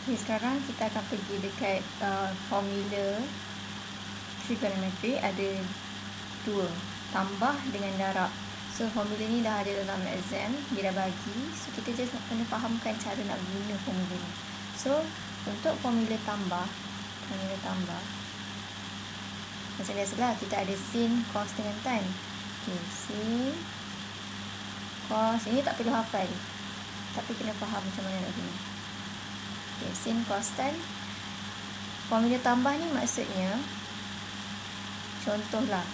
Okay, sekarang kita akan pergi dekat formula trigonometry. Ada dua, tambah dengan darab. So formula ni dah ada dalam exam, dia dah bagi. So kita just nak kena fahamkan cara nak guna formula ni. So untuk formula tambah macam biasalah, kita ada sin, cos dengan tan. Okay, sin, cos, ini tak perlu hafal, tapi kena faham macam mana nak guna. Okay, sin, cos, tan. Formula tambah ni maksudnya, contohlah,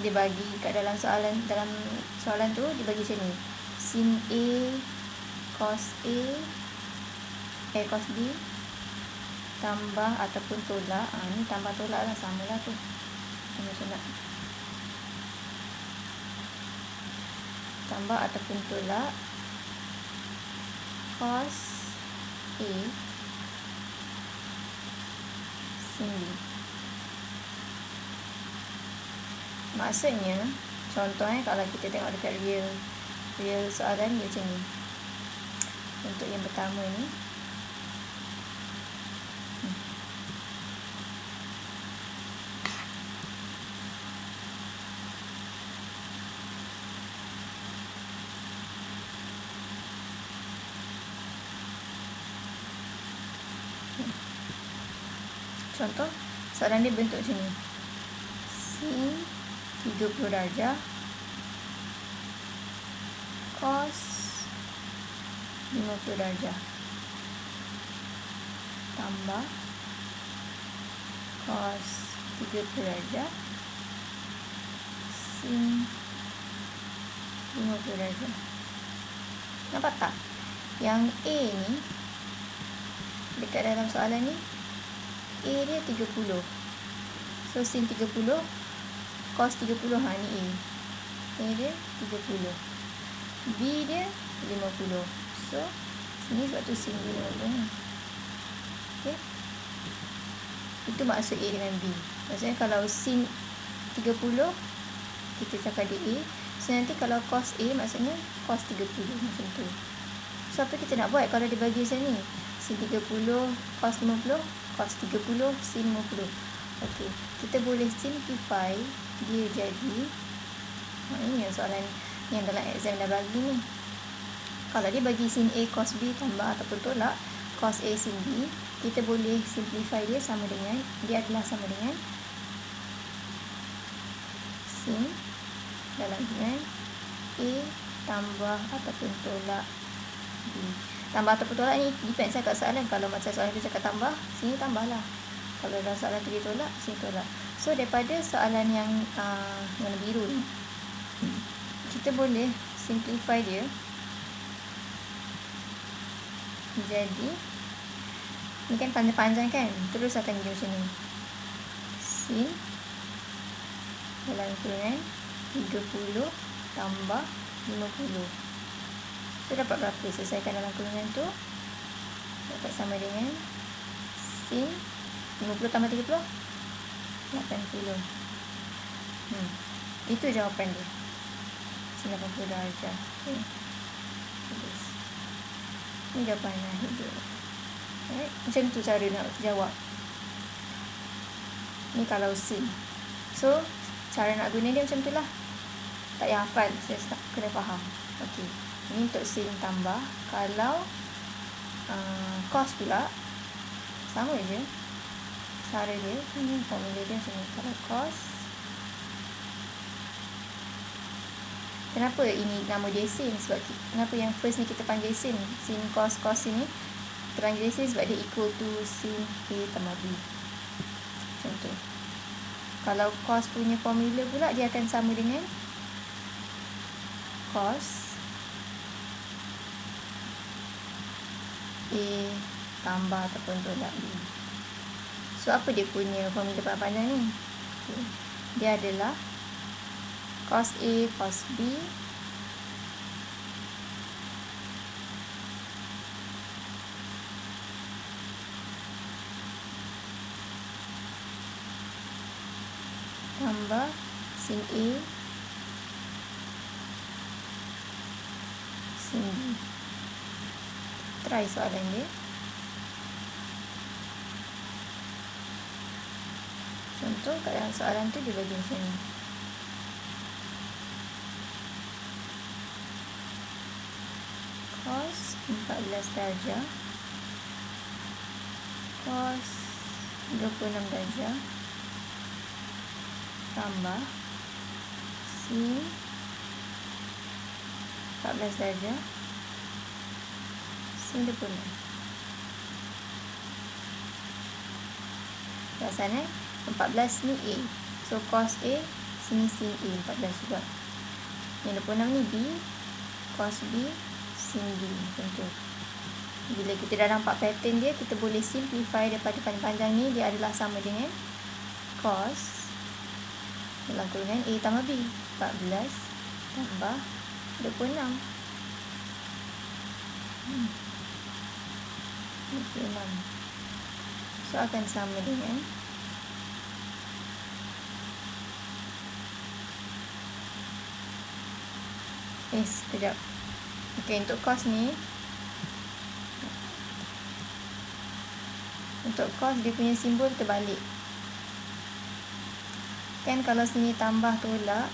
dia bagi kat dalam soalan tu dia bagi macam ni, sin A cos cos B tambah ataupun tolak. Ni tambah tolak lah, sama lah tu, tambah tolak, tambah ataupun tolak cos A sin B. Maksudnya, contohnya kalau kita tengok dekat real soalan dia macam ni. Untuk yang pertama ni, contoh soalan dia bentuk macam ni, sin 30 darjah cos 50 darjah tambah cos 30 darjah sin 50 darjah. Nampak tak? Yang A ni, dekat dalam soalan ni, A dia 30. So sin 30 cos 30, ni A dia 30, B dia 50. So sini sebab tu sin dia 50. Okay, itu maksud A dengan B. Maksudnya kalau sin 30 kita cakap dia A. So nanti kalau cos A maksudnya cos 30, macam tu. So apa kita nak buat kalau dia bagi macam ni, sin 30 cos 50 cos 30 sin 50. Okey, kita boleh simplify dia jadi, ini yang soalan yang dalam exam dah bagi ni. Kalau dia bagi sin A cos B tambah ataupun tolak cos A sin B, kita boleh simplify dia sama dengan, dia adalah sama dengan sin dalam dengan A tambah ataupun tolak B. Tambah ataupun tolak ni depends kat soalan. Kalau macam soalan tu cakap tambah, sini tambah lah. Kalau dalam soalan tu dia tolak, sini tolak. So daripada soalan yang warna biru ni, kita boleh simplify dia jadi, ni kan panjang-panjang kan, terus akan jadi macam ni, sin dalam kurungan 30 tambah 50. So dapat berapa? Selesaikan dalam kurungan tu, dapat sama dengan sin 50 tambah 30 80. Itu jawapan dia, sin 80 darjah. Okay, ini jawapan akhir dia. Alright, macam tu cara nak jawab ni kalau sin. So cara nak guna dia macam tu lah, tak payah hafal, saya kena faham. Okey, ini untuk sin tambah. Kalau cos pula, sama je cara dia, ini formula dia macam ni. Kalau cos, kenapa ini nama dia sin? Sebab kenapa yang first ni kita panggil sin? Sin cos, cos ini kita panggil sin sebab dia equal to sin A tambah B. Contoh, kalau cos punya formula pula, dia akan sama dengan cos A tambah ataupun tolak B. So apa dia punya formula panjang ni? Okay, dia adalah cos A cos B tambah sin A sin B. try soalan dia. Contoh kat dalam soalan tu dia bagi macam ni. Cos 14 darjah cos 26 darjah tambah sin 14 darjah sin 26. Perasan 14 ni A. So cos A, sini sin A 14 juga. Yang 26 ni B, cos B, sin B. Macam tu. Bila kita dah nampak pattern dia, kita boleh simplify daripada panjang ni. Dia adalah sama dengan cos dalam kurungan A tambah B. 14 tambah 26. 26. So akan sama dengan sekejap. Okey, untuk cos ni, untuk cos dia punya simbol terbalik. Kan kalau sini tambah tolak,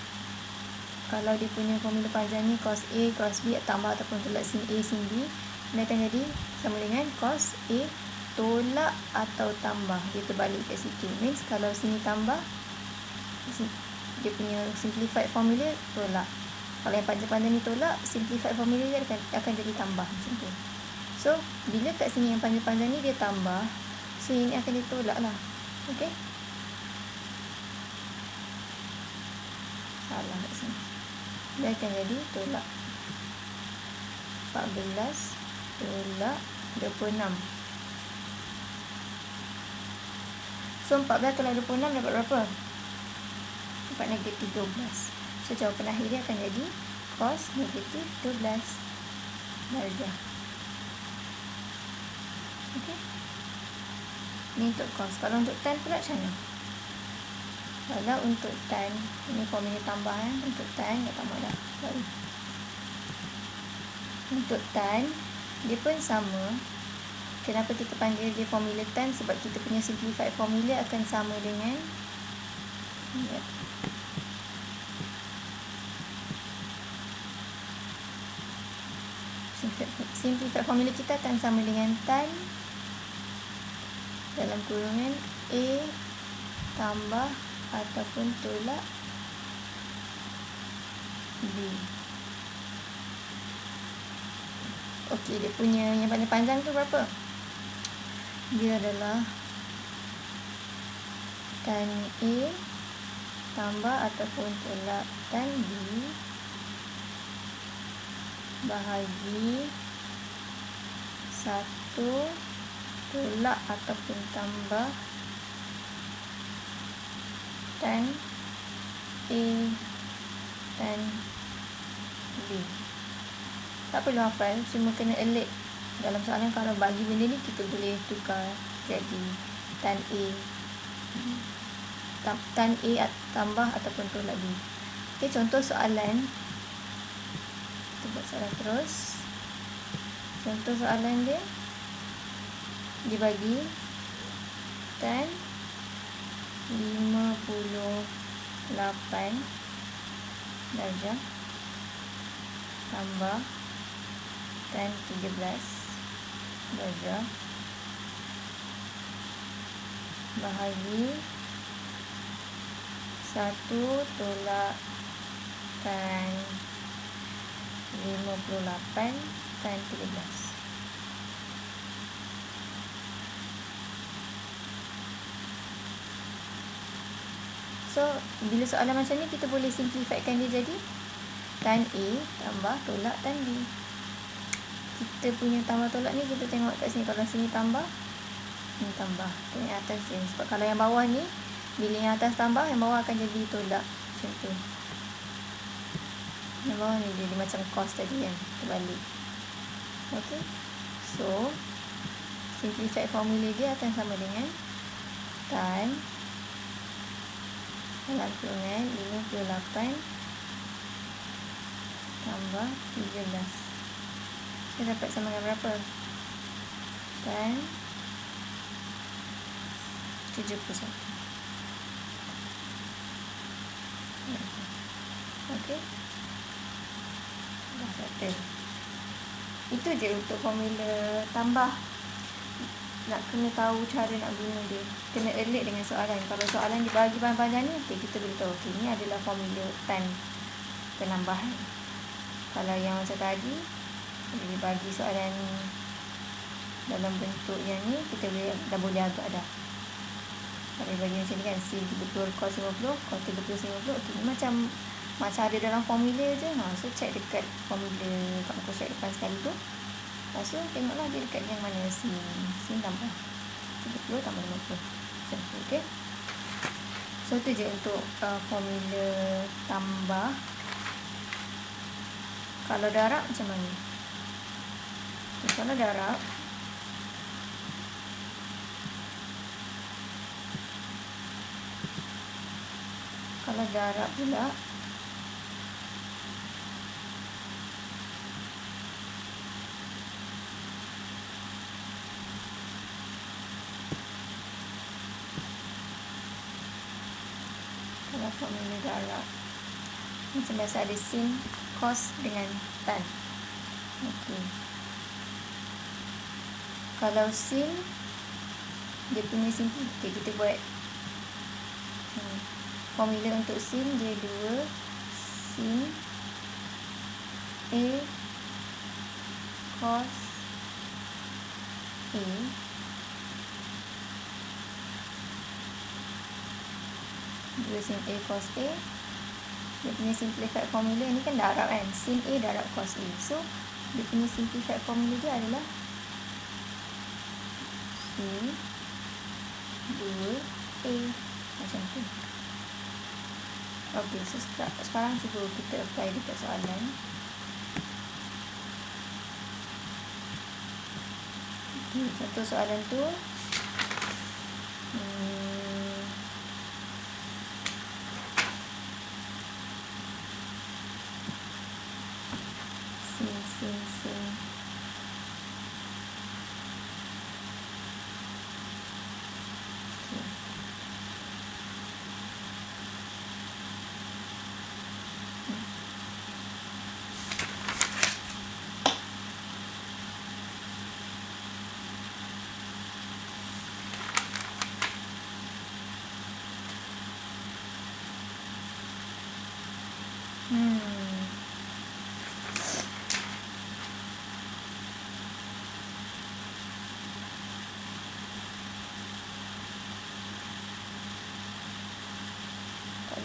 kalau dia punya formula panjang ni cos A, cos B tambah ataupun tolak sin A, sin B, dia akan jadi sama dengan cos A tolak atau tambah. Dia terbalik kat situ. Means kalau sini tambah, dia punya simplified formula tolak. Kalau yang panjang-panjang ni tolak, simplified formula dia akan jadi tambah macam tu. So, bila kat sini yang panjang-panjang ni dia tambah, so ini akan ditolak lah. Okey? Salah kat sini. Dia akan jadi tolak 14 tolak 26. So 14 tolak 26 dapat berapa? Dapat negatif 12. So jawapan akhir dia akan jadi cos negatif 12 darjah. Okey. Ni untuk cos. Kalau untuk tan pula macam mana? Kalau untuk tan, ini formula tambah untuk tan dah tambah dah. Baru. Untuk tan, dia pun sama. Kenapa kita panggil dia formula tan? Sebab kita punya simplified formula akan sama dengan simplified formula kita akan sama dengan tan dalam kurungan A tambah ataupun tolak B. Okey, dia punya yang paling panjang tu berapa? Dia adalah tan A tambah ataupun tolak tan B bahagi 1 tolak ataupun tambah tan A tan B. Tak perlu hafal, cuma kena alert. Dalam soalan kalau bagi benda ni, kita boleh tukar jadi tan A tambah ataupun tolak B. Okey, contoh soalan. Kita buat soalan terus. Contoh soalan dia, dibagi tan 58 darjah tambah tan 13 darjah bahagi 1 tolak tan 58 tan 13. So, bila soalan macam ni, kita boleh simplifykan dia jadi tan A tambah tolak tan B. Kita punya tambah tolak ni, kita tengok kat sini. Kalau sini tambah, sini tambah. Yang atas sini. Sebab kalau yang bawah ni, bila yang atas tambah, yang bawah akan jadi tolak. Macam tu. Yang bawah ni jadi macam cos tadi kan. Terbalik. Okay. So, simplified formula dia akan sama dengan tan dalam kurungan 58 tambah 13. Saya dapat sama dengan berapa? 71. Okey. Dah settle. Itu je untuk formula tambah. Nak kena tahu cara nak guna dia. Kena alert dengan soalan. Kalau soalan dibagi panjang-panjang ni, okay, kita boleh tahu. Okay, ni adalah formula time penambahan. Kalau yang macam tadi, dia bagi soalan dalam bentuk yang ni, kita dah boleh agak dah. Kalau bagi macam ni kan, sin 30 cos 50, cos 30 50. Okay, ni macam ada dalam formula je. So, check dekat formula kat muka surat depan sekali tu. Lepas tu, tengoklah dia dekat yang mana sin tambah 30 tambah 50. Macam tu, okay. So, tu je untuk formula tambah. Kalau darab macam mana? Okay, kalau darab, pula, kalau formula darab macam biasa ada sin, cos dengan tan. Okey. Kalau sin, dia punya simple. Okay, kita buat formula untuk sin, dia 2 sin A cos A sin A cos A. Dia punya simplified formula ni kan darab kan, sin A darab cos A. So dia punya simplified formula dia adalah sin 2A macam tu. Okey, so sekarang cuba kita apply dekat soalan. Okey, contoh soalan tu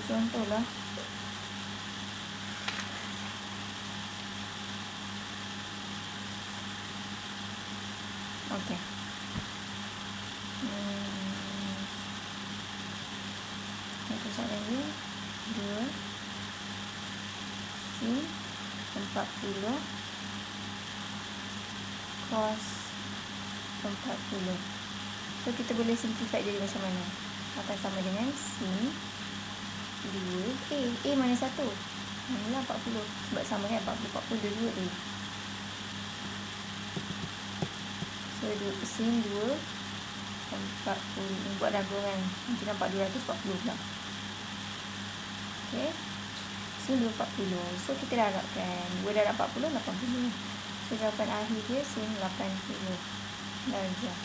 sin contoh lah. Okey. Contoh soalan ni 2 sin 40 cos 40. So kita boleh simplify jadi macam mana? Akan sama dengan sin 2A. A mana 1? Manalah 40. Sebab sama kan 40 dua A. So sin 2 40. Buat gabungan. Nanti nampak 240 pula. Okay. Sin 2 40. So kita darabkan. 2 darab 40 80. So jawapan akhir dia sin 80 darjah.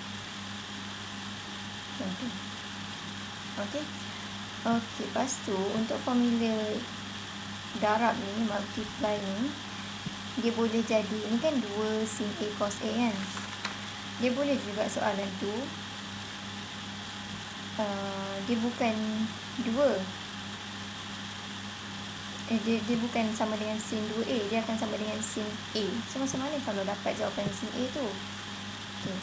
Macam tu. Okay. Okey, lepas tu untuk formula darab ni, multiply ni, dia boleh jadi, ni kan 2 sin A cos A kan. Dia boleh juga soalan tu dia bukan 2. Dia bukan sama dengan sin 2A, dia akan sama dengan sin A. So macam mana kalau dapat jawapan sin A tu? Okey.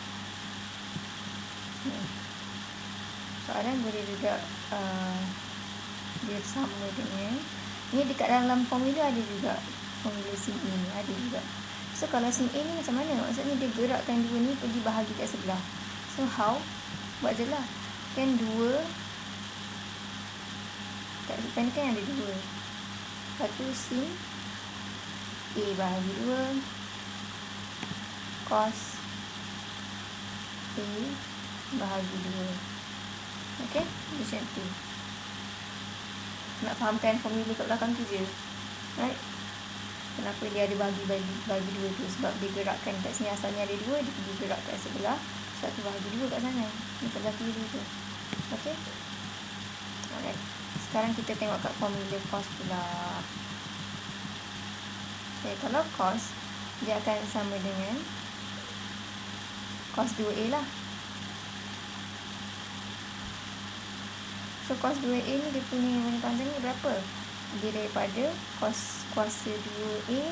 Soalan boleh juga dia sama dengan ni, dekat dalam formula ada juga formula sin A ni ada juga. So kalau sin A ni macam mana? Maksudnya dia gerakkan 2 ni pergi bahagi kat sebelah. So how? Buat je lah. Kan 2 kat depan ni kan ada 2. Lepas tu sin A bahagi 2 cos A bahagi 2. Okay, macam tu. Nak fahamkan formula kat belakang tu je. Right? Kenapa dia ada bagi 2 tu? Sebab dia gerakkan kat sini asalnya ada 2, dia pergi gerak kat sebelah 1 bahagi 2 kat sana. Ni sebelah kiri tu. Okay? Alright. Sekarang kita tengok kat formula cos pula. Okay, kalau cos, dia akan sama dengan cos 2A lah. So, cos 2A ni dia punya mana panjang ni berapa? Dia daripada cos kuasa 2A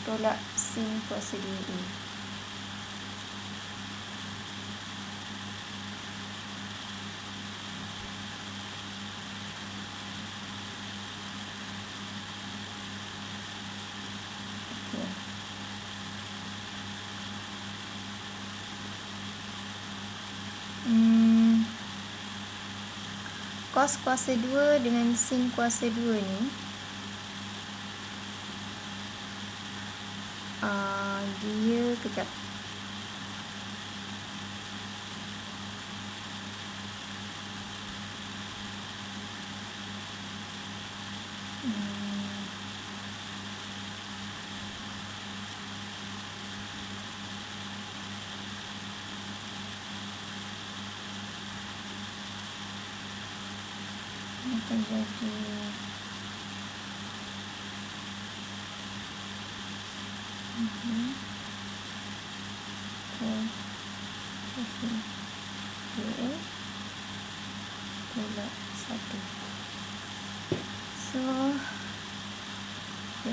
tolak sin kuasa 2A. Cos kuasa 2 dengan sin kuasa 2 ni dia kejap. Akan jadi tolak 1. So,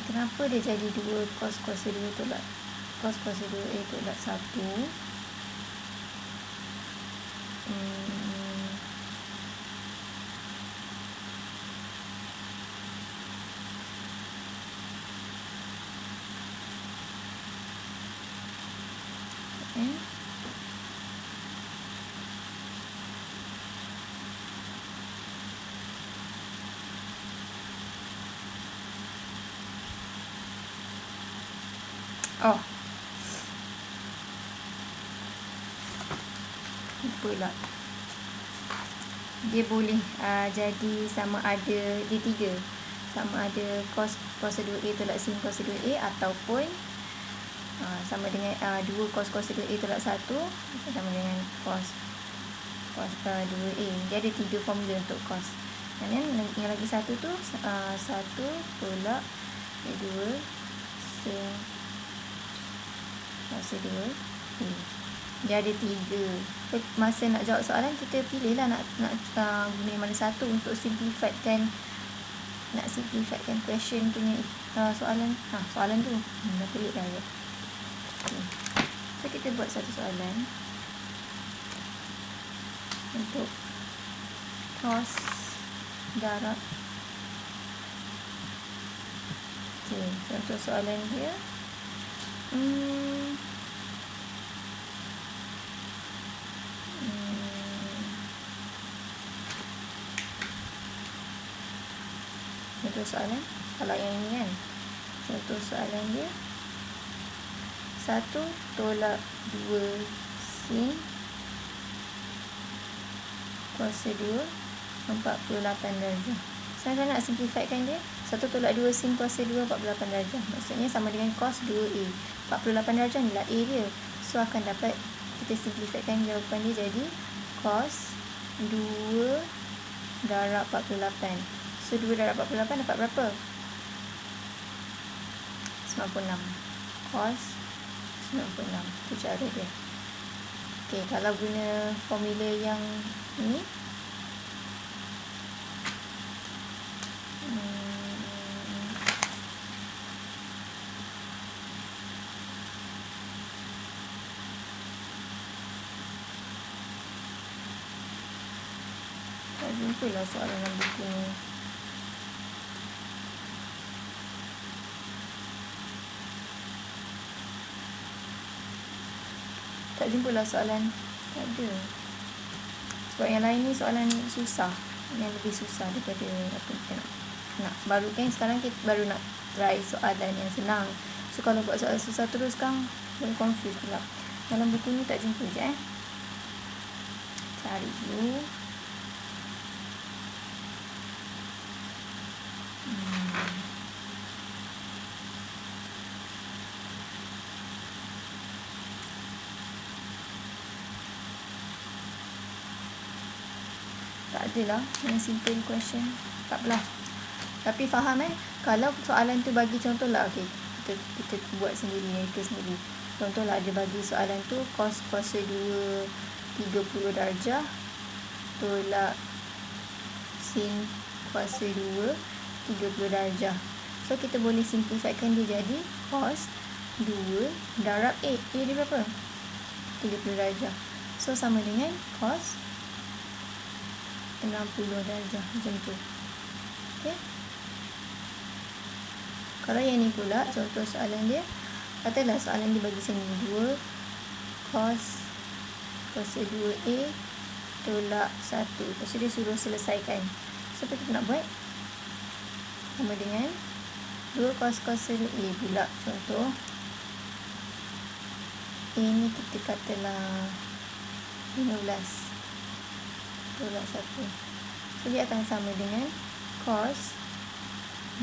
kenapa dia jadi 2 cos kuasa 2 tolak cos kuasa 2A tolak 1? Oh, lupa lah. Dia boleh jadi sama ada dia 3. Sama ada cos kuasa 2A tolak sin kuasa 2A ataupun sama dengan 2 cos kuasa 2A tolak 1 sama dengan cos 2A. Dia ada 3 formula untuk cos. Dan yang lagi satu tu 1 tolak 2 sin kuasa 2A. Dia ada 3. Masa nak jawab soalan, kita pilihlah nak guna mana satu untuk simplifiedkan question punya soalan. Soalan tu dah pelik dah ya. Okay. So kita buat satu soalan untuk cos darab. Okay, contoh soalan dia contoh soalan kalau yang ini kan, contoh soalan dia 1 tolak 2 sin kuasa 2 48 darjah. Saya nak simplifiedkan dia. 1 tolak 2 sin kuasa 2 48 darjah. Maksudnya sama dengan cos 2A. 48 darjah ni lah A dia. So akan dapat kita simplifiedkan jawapan dia jadi cos 2 darab 48. So 2 darab 48 dapat berapa? 96. Cos 96. Itu cara dia. Okey, kalau guna formula yang ini tak jumpa lah soalan dalam buku ni. Tak jumpa lah soalan. Tak ada. Sebab yang lain ni soalan susah. Yang lebih susah daripada apa kita nak. Baru kan sekarang kita baru nak try soalan yang senang. So kalau buat soalan susah terus kan boleh confuse pula. Dalam buku ni tak jumpa je Cari dulu. Tak adalah yang simple question. Tak apalah. Tapi faham kalau soalan tu bagi contoh lah, okay, kita buat sendiri, reka sendiri. Contoh lah dia bagi soalan tu cos kuasa 2 30 darjah tolak sin kuasa 2 30 darjah. So kita boleh simplifikan dia jadi cos 2 darab A. A dia berapa? 30 darjah. So sama dengan cos 60 darjah macam tu. Okay. Kalau yang ni pula contoh soalan dia, katalah soalan dia bagi sini 2 cos kuasa 2A tolak 1. Lepas tu dia suruh selesaikan. So apa kita nak buat? Sama dengan 2 cos kuasa 2A pula. Contoh A ni kita katalah 15 tolak 1. So dia akan sama dengan cos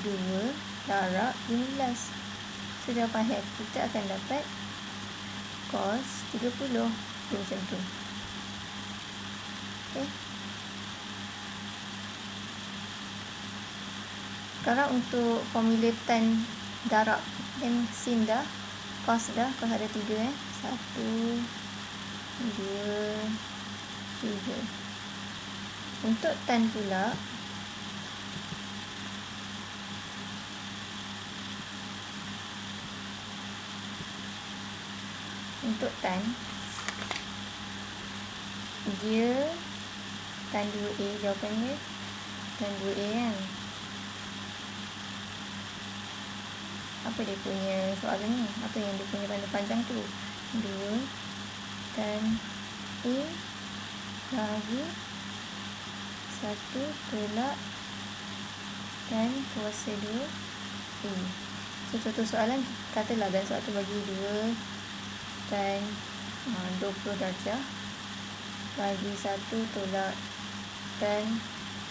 2 darab 15. So jawapan akhir kita akan dapat cos 30. Macam tu. Okay. Sekarang untuk formula tan darab dan sin dah. Cos dah. Cos ada 3 1 2 3. Untuk tan pula, dia tan 2A jawapannya tan 2A kan. Apa dia punya soalan ni? Apa yang dia punya tanda panjang tu? 2 tan A bagi 1 tolak tan kuasa 2A. So contoh soalan, katalah dalam soalan tu bagi 2 tan 20 darjah bagi 1 tolak tan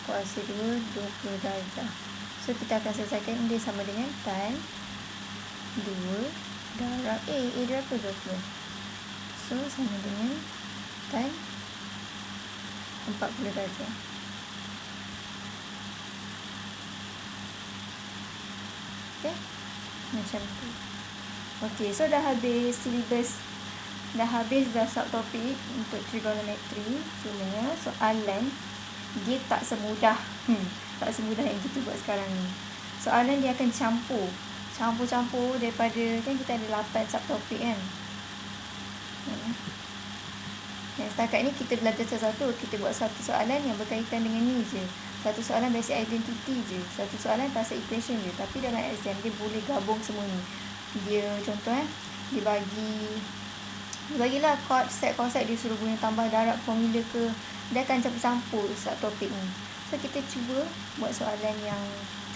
kuasa 2 20 darjah. So kita akan selesaikan dia sama dengan tan 2 darab A. A dia berapa? 20. So sama dengan tan 40 darjah. Okay, macam tu. Okay, so dah habis syllabus, dah habis dah subtopik untuk trigonometry. Cuma soalan dia tak semudah yang kita buat sekarang ni. Soalan dia akan campur daripada, kan kita ada 8 subtopik kan. Yang setakat ni kita belajar satu-satu. Kita buat satu soalan yang berkaitan dengan ni je. Satu soalan basic identity je. Satu soalan pasal equation je. Tapi dalam exam dia boleh gabung semua ni. Dia contoh dia bagilah konsep dia suruh guna tambah darab formula ke, dia akan campur-campur subtopik ni. So kita cuba buat soalan yang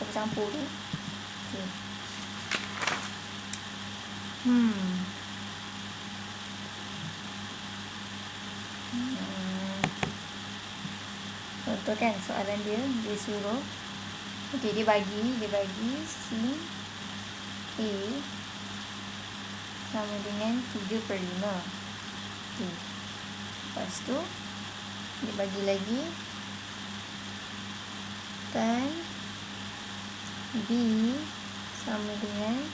campur-campur tu. Okay. Contoh kan soalan dia suruh, okay, dia bagi sin A sama dengan 3/5. Okay. Lepas tu dia bagi lagi tan B sama dengan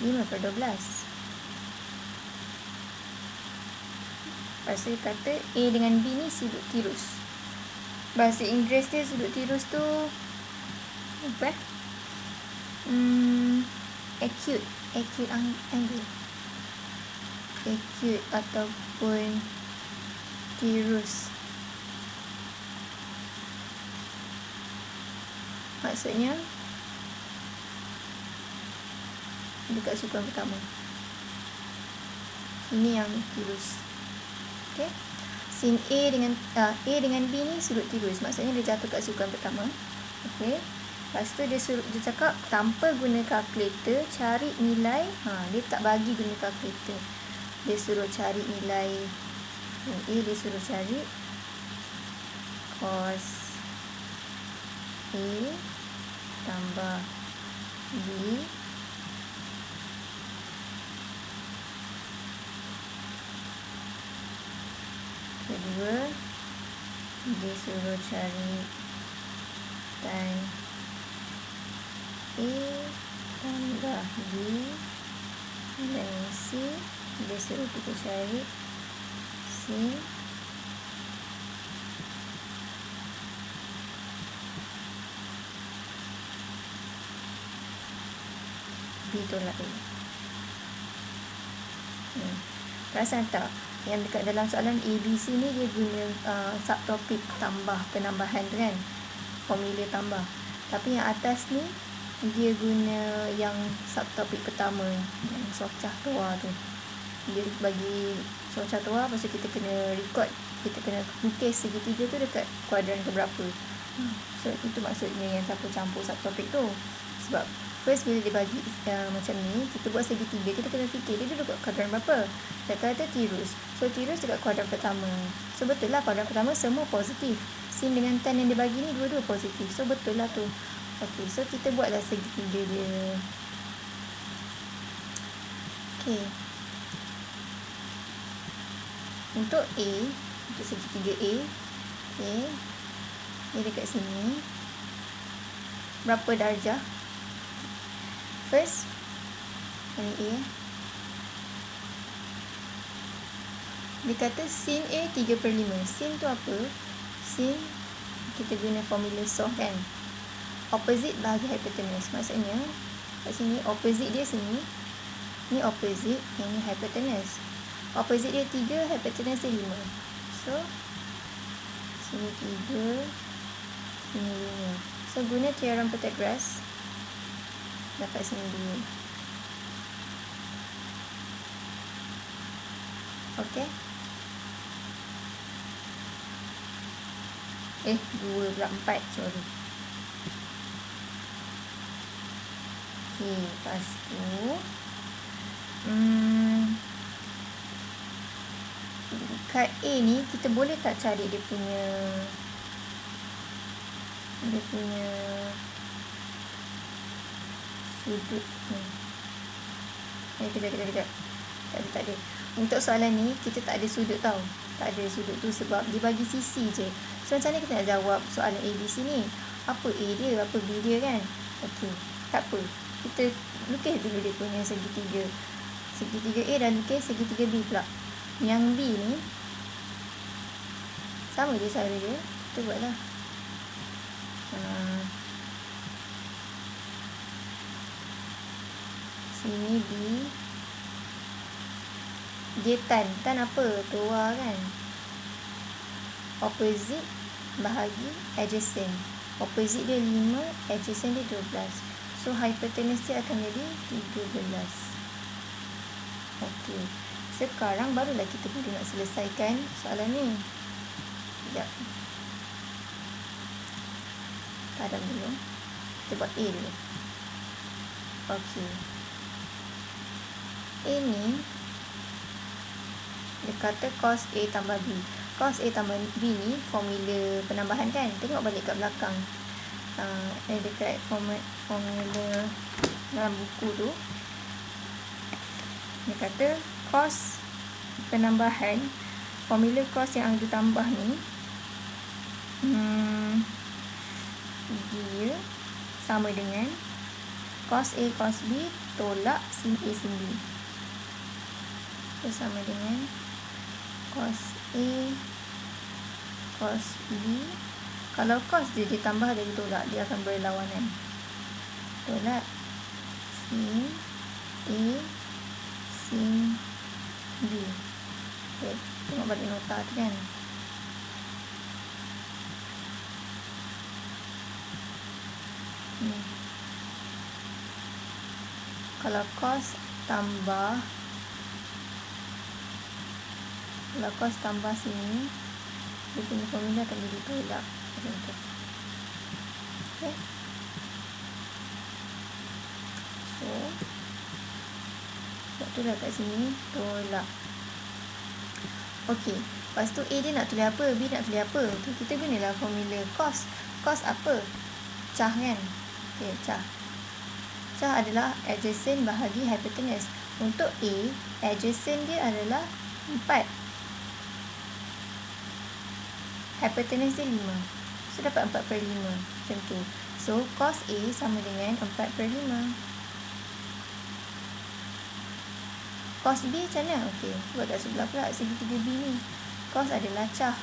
5/12. Lepas tu dia kata A dengan B ni sudut tirus. Bahasa Inggeris dia sudut tirus tu apa? Acute angle. Acute ataupun tirus. Maksudnya dekat sukan pertama. Ini yang tirus. Okay. Sin A dengan B ni sudut tirus. Maksudnya dia jatuh kat sukan pertama. Okay. Lepas tu dia cakap tanpa guna kalkulator cari nilai. Dia tak bagi guna kalkulator. dia suruh cari nilai yang A, dia suruh cari cos A tambah B kedua dia suruh cari tan A tambah B dan C dia suruh kita cari sin B tolak A. Perasan tak yang dekat dalam soalan ABC ni dia guna subtopik tambah penambahan tu kan, formula tambah. Tapi yang atas ni dia guna yang subtopik pertama yang socah tua tu. Dia bagi socah tua, lepas tu kita kena record, kita kena lukis segitiga tu dekat kuadran keberapa. So itu maksudnya yang campur-campur subtopik tu. Sebab first bila dia bagi macam ni, kita buat segitiga, kita kena fikir dia duduk kat kuadran berapa. Dia kata tirus, so tirus dekat kuadran pertama. So betul lah kuadran pertama semua positif. Sin dengan tan yang dia bagi ni dua-dua positif, so betul lah tu. Okay, so kita buatlah segitiga dia. Okay, untuk A, untuk segitiga A, okay, dia dekat sini berapa darjah? First, ini A. Dia kata sin A 3/5. Sin tu apa? Sin, kita guna formula SOH kan. Opposite bahagi hypotenuse. Maksudnya, kat sini, opposite dia sini. Ni opposite, yang ni hypotenuse. Opposite dia 3, hypotenuse dia 5. So, sini 3, sini 5. So, guna teorem Pythagoras. Dapat sini 2. Okay. 2 pula 4, sorry. Okay, lepas tu kat A ni kita boleh tak cari dia punya sudut ni. Kejap. Tak ada. Untuk soalan ni kita tak ada sudut tau. Tak ada sudut tu sebab dia bagi sisi je. So macam mana kita nak jawab soalan ABC ni? Apa A dia, apa B dia kan? Okey, tak apa. Kita lukis dulu dia punya segitiga. Segitiga A dan lukis segitiga B pula. Yang B ni sama je cara dia. Kita buatlah. Sini B. Dia tan apa? Tua kan? Opposite bahagi adjacent. Opposite dia 5, adjacent dia 12. So hypotenuse dia akan jadi 13. Okey. Sekarang barulah kita boleh nak selesaikan soalan ni. Sekejap. Padam dulu. Kita buat A dulu. Okey. A ni dia kata cos A tambah B. Cos A tambah B ni formula penambahan kan. Tengok balik kat belakang. Dekat formula dalam buku tu. Dia kata cos penambahan, formula cos yang ditambah ni dia sama dengan cos A cos B tolak sin A sin B. Itu sama dengan cos A cos B. Kalau cos dia ditambah dari tolak, dia akan berlawanan. Tolak sin A sin B. Okay, tengok balik nota tu kan. Ni. Kalau cos tambah sini, dia punya formula akan jadi tolak. Okay. So, sebab tu lah kat sini tolak. Okey, lepas tu A dia nak tulis apa, B nak tulis apa. Tu kita gunalah formula cos. Cos apa? Cah kan? Okey, cah. Cah adalah adjacent bahagi hypotenuse. Untuk A, adjacent dia adalah 4. Hypotenuse dia 5. So, dapat 4/5. Macam tu. So, cos A sama dengan 4/5. Cos B macam mana? Okey, buat kat sebelah pula segi 3B ni. Cos adalah cah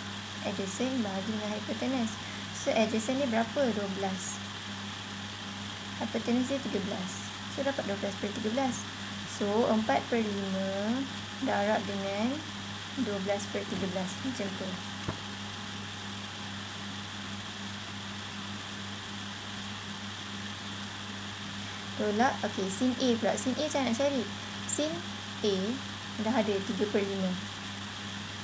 adjacent bahagi dengan hypotenuse. So, adjacent dia berapa? 12. Hypotenuse dia 13. So, dapat 12/13. So, 4/5 darab dengan 12/13. Macam tu. Tolak. Okey, sin A pula. Sin A macam nak cari? Sin A dah ada 3/5.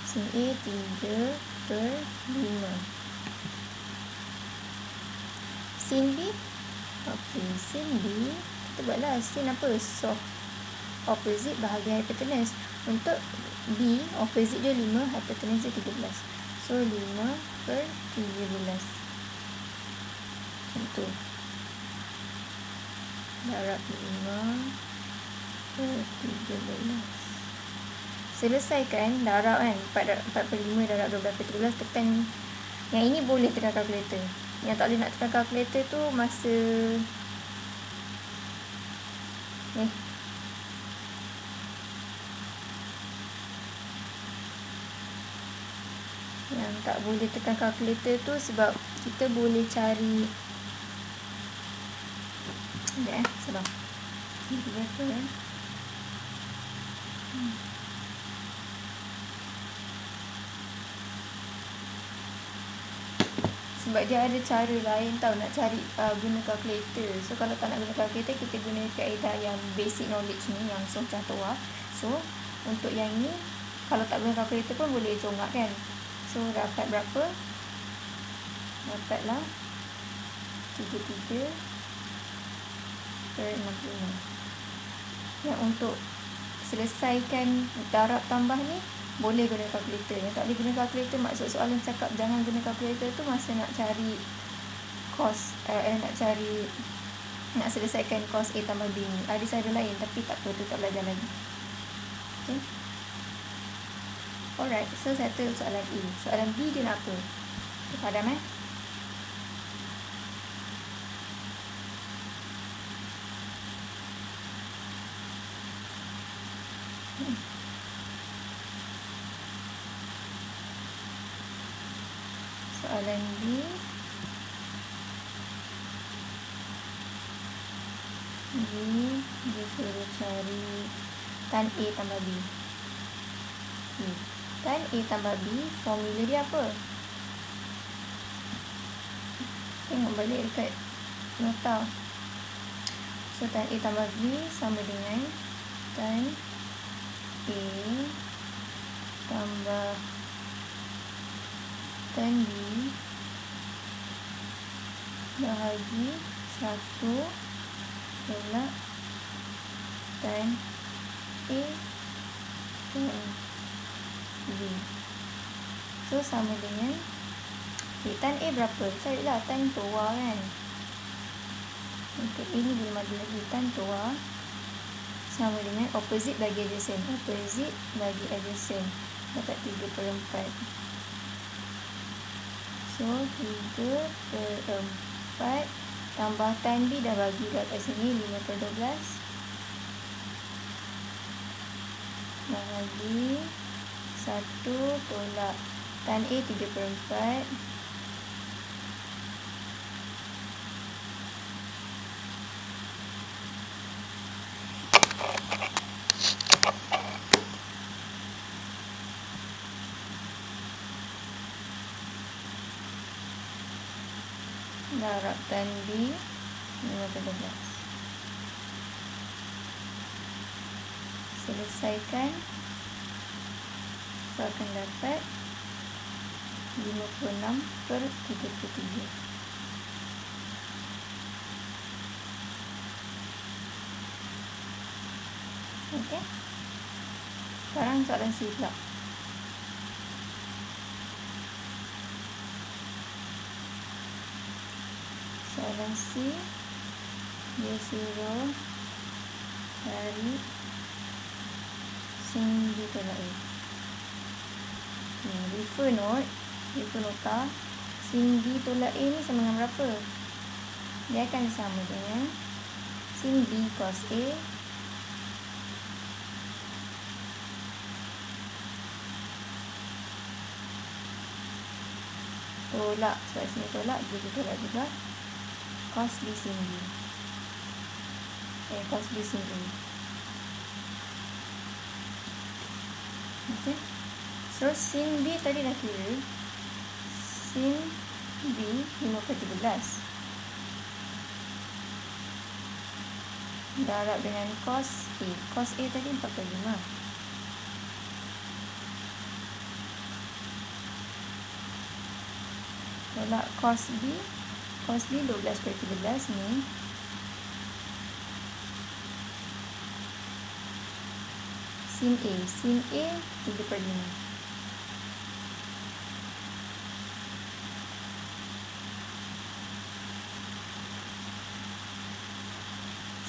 Sin A 3/5. Sin B. Okey, sin B kita buatlah sin apa? Soft opposite bahagi hypotenuse. Untuk B, opposite dia 5, hypotenuse dia 13. So, 5/13. Macam tu. Darab 5/13. Selesaikan darab kan. 4/5 darab 12/13. Tekan. Yang ini boleh tekan kalkulator. Yang tak boleh nak tekan kalkulator tu masa ni. Yang tak boleh tekan kalkulator tu sebab kita boleh cari. Sekejap sabar. Ini berapa kan? Sebab dia ada cara lain tau nak cari guna kalkulator. So, kalau tak nak guna kalkulator, kita guna kaedah yang basic knowledge ni, yang Soh Tua. So, untuk yang ini, kalau tak guna kalkulator pun boleh congak kan. So, dapat berapa? Dapatlah 33/65. Yang untuk selesaikan darab tambah ni boleh guna kalkulator. Yang tak boleh guna kalkulator, maksud soalan cakap jangan guna kalkulator tu masa nak cari cos, nak selesaikan cos A tambah B ni. Ada cara lain tapi tak apa, tu tak belajar lagi. Okay. Alright, so settle soalan A. Soalan B dia nak apa? Okay, padam Soalan B. Dia suruh cari tan A tambah B. Tan A tambah B, formula dia apa? Tengok balik dekat nota. So, tan A tambah B sama dengan tan A tambah tan B bahagi 1 tolak tan A tan B. So, sama dengan tan A berapa? Carilah tan Tua kan. Untuk ini belum ada lagi. Tan Tua sama dengan opposite bagi adjacent. Opposite bagi adjacent. Dapat 3/4. So, 3/4 tambah tan B dah bagi dah kat sini 5/12 bahagi 1 tolak tan A 3/4 darab tan B 5/12. Selesaikan. So, akan dapat 56/33. Okey. Sekarang soalan C pula. Soalan C, dia suruh cari sin B tolak A. Refer nota. Sin B tolak A ni sama dengan berapa? Dia akan sama dengan sin B cos A tolak, sebab sini tolak, dia tolak juga, cos B sin B. Cos B sin A. Okay. So, sin B tadi dah kira. Sin B 5/13. Darab dengan cos A. Cos A tadi 4/5. Tolak cos B. Cos B 12/13 ni. Sin A. Sin A 3/5.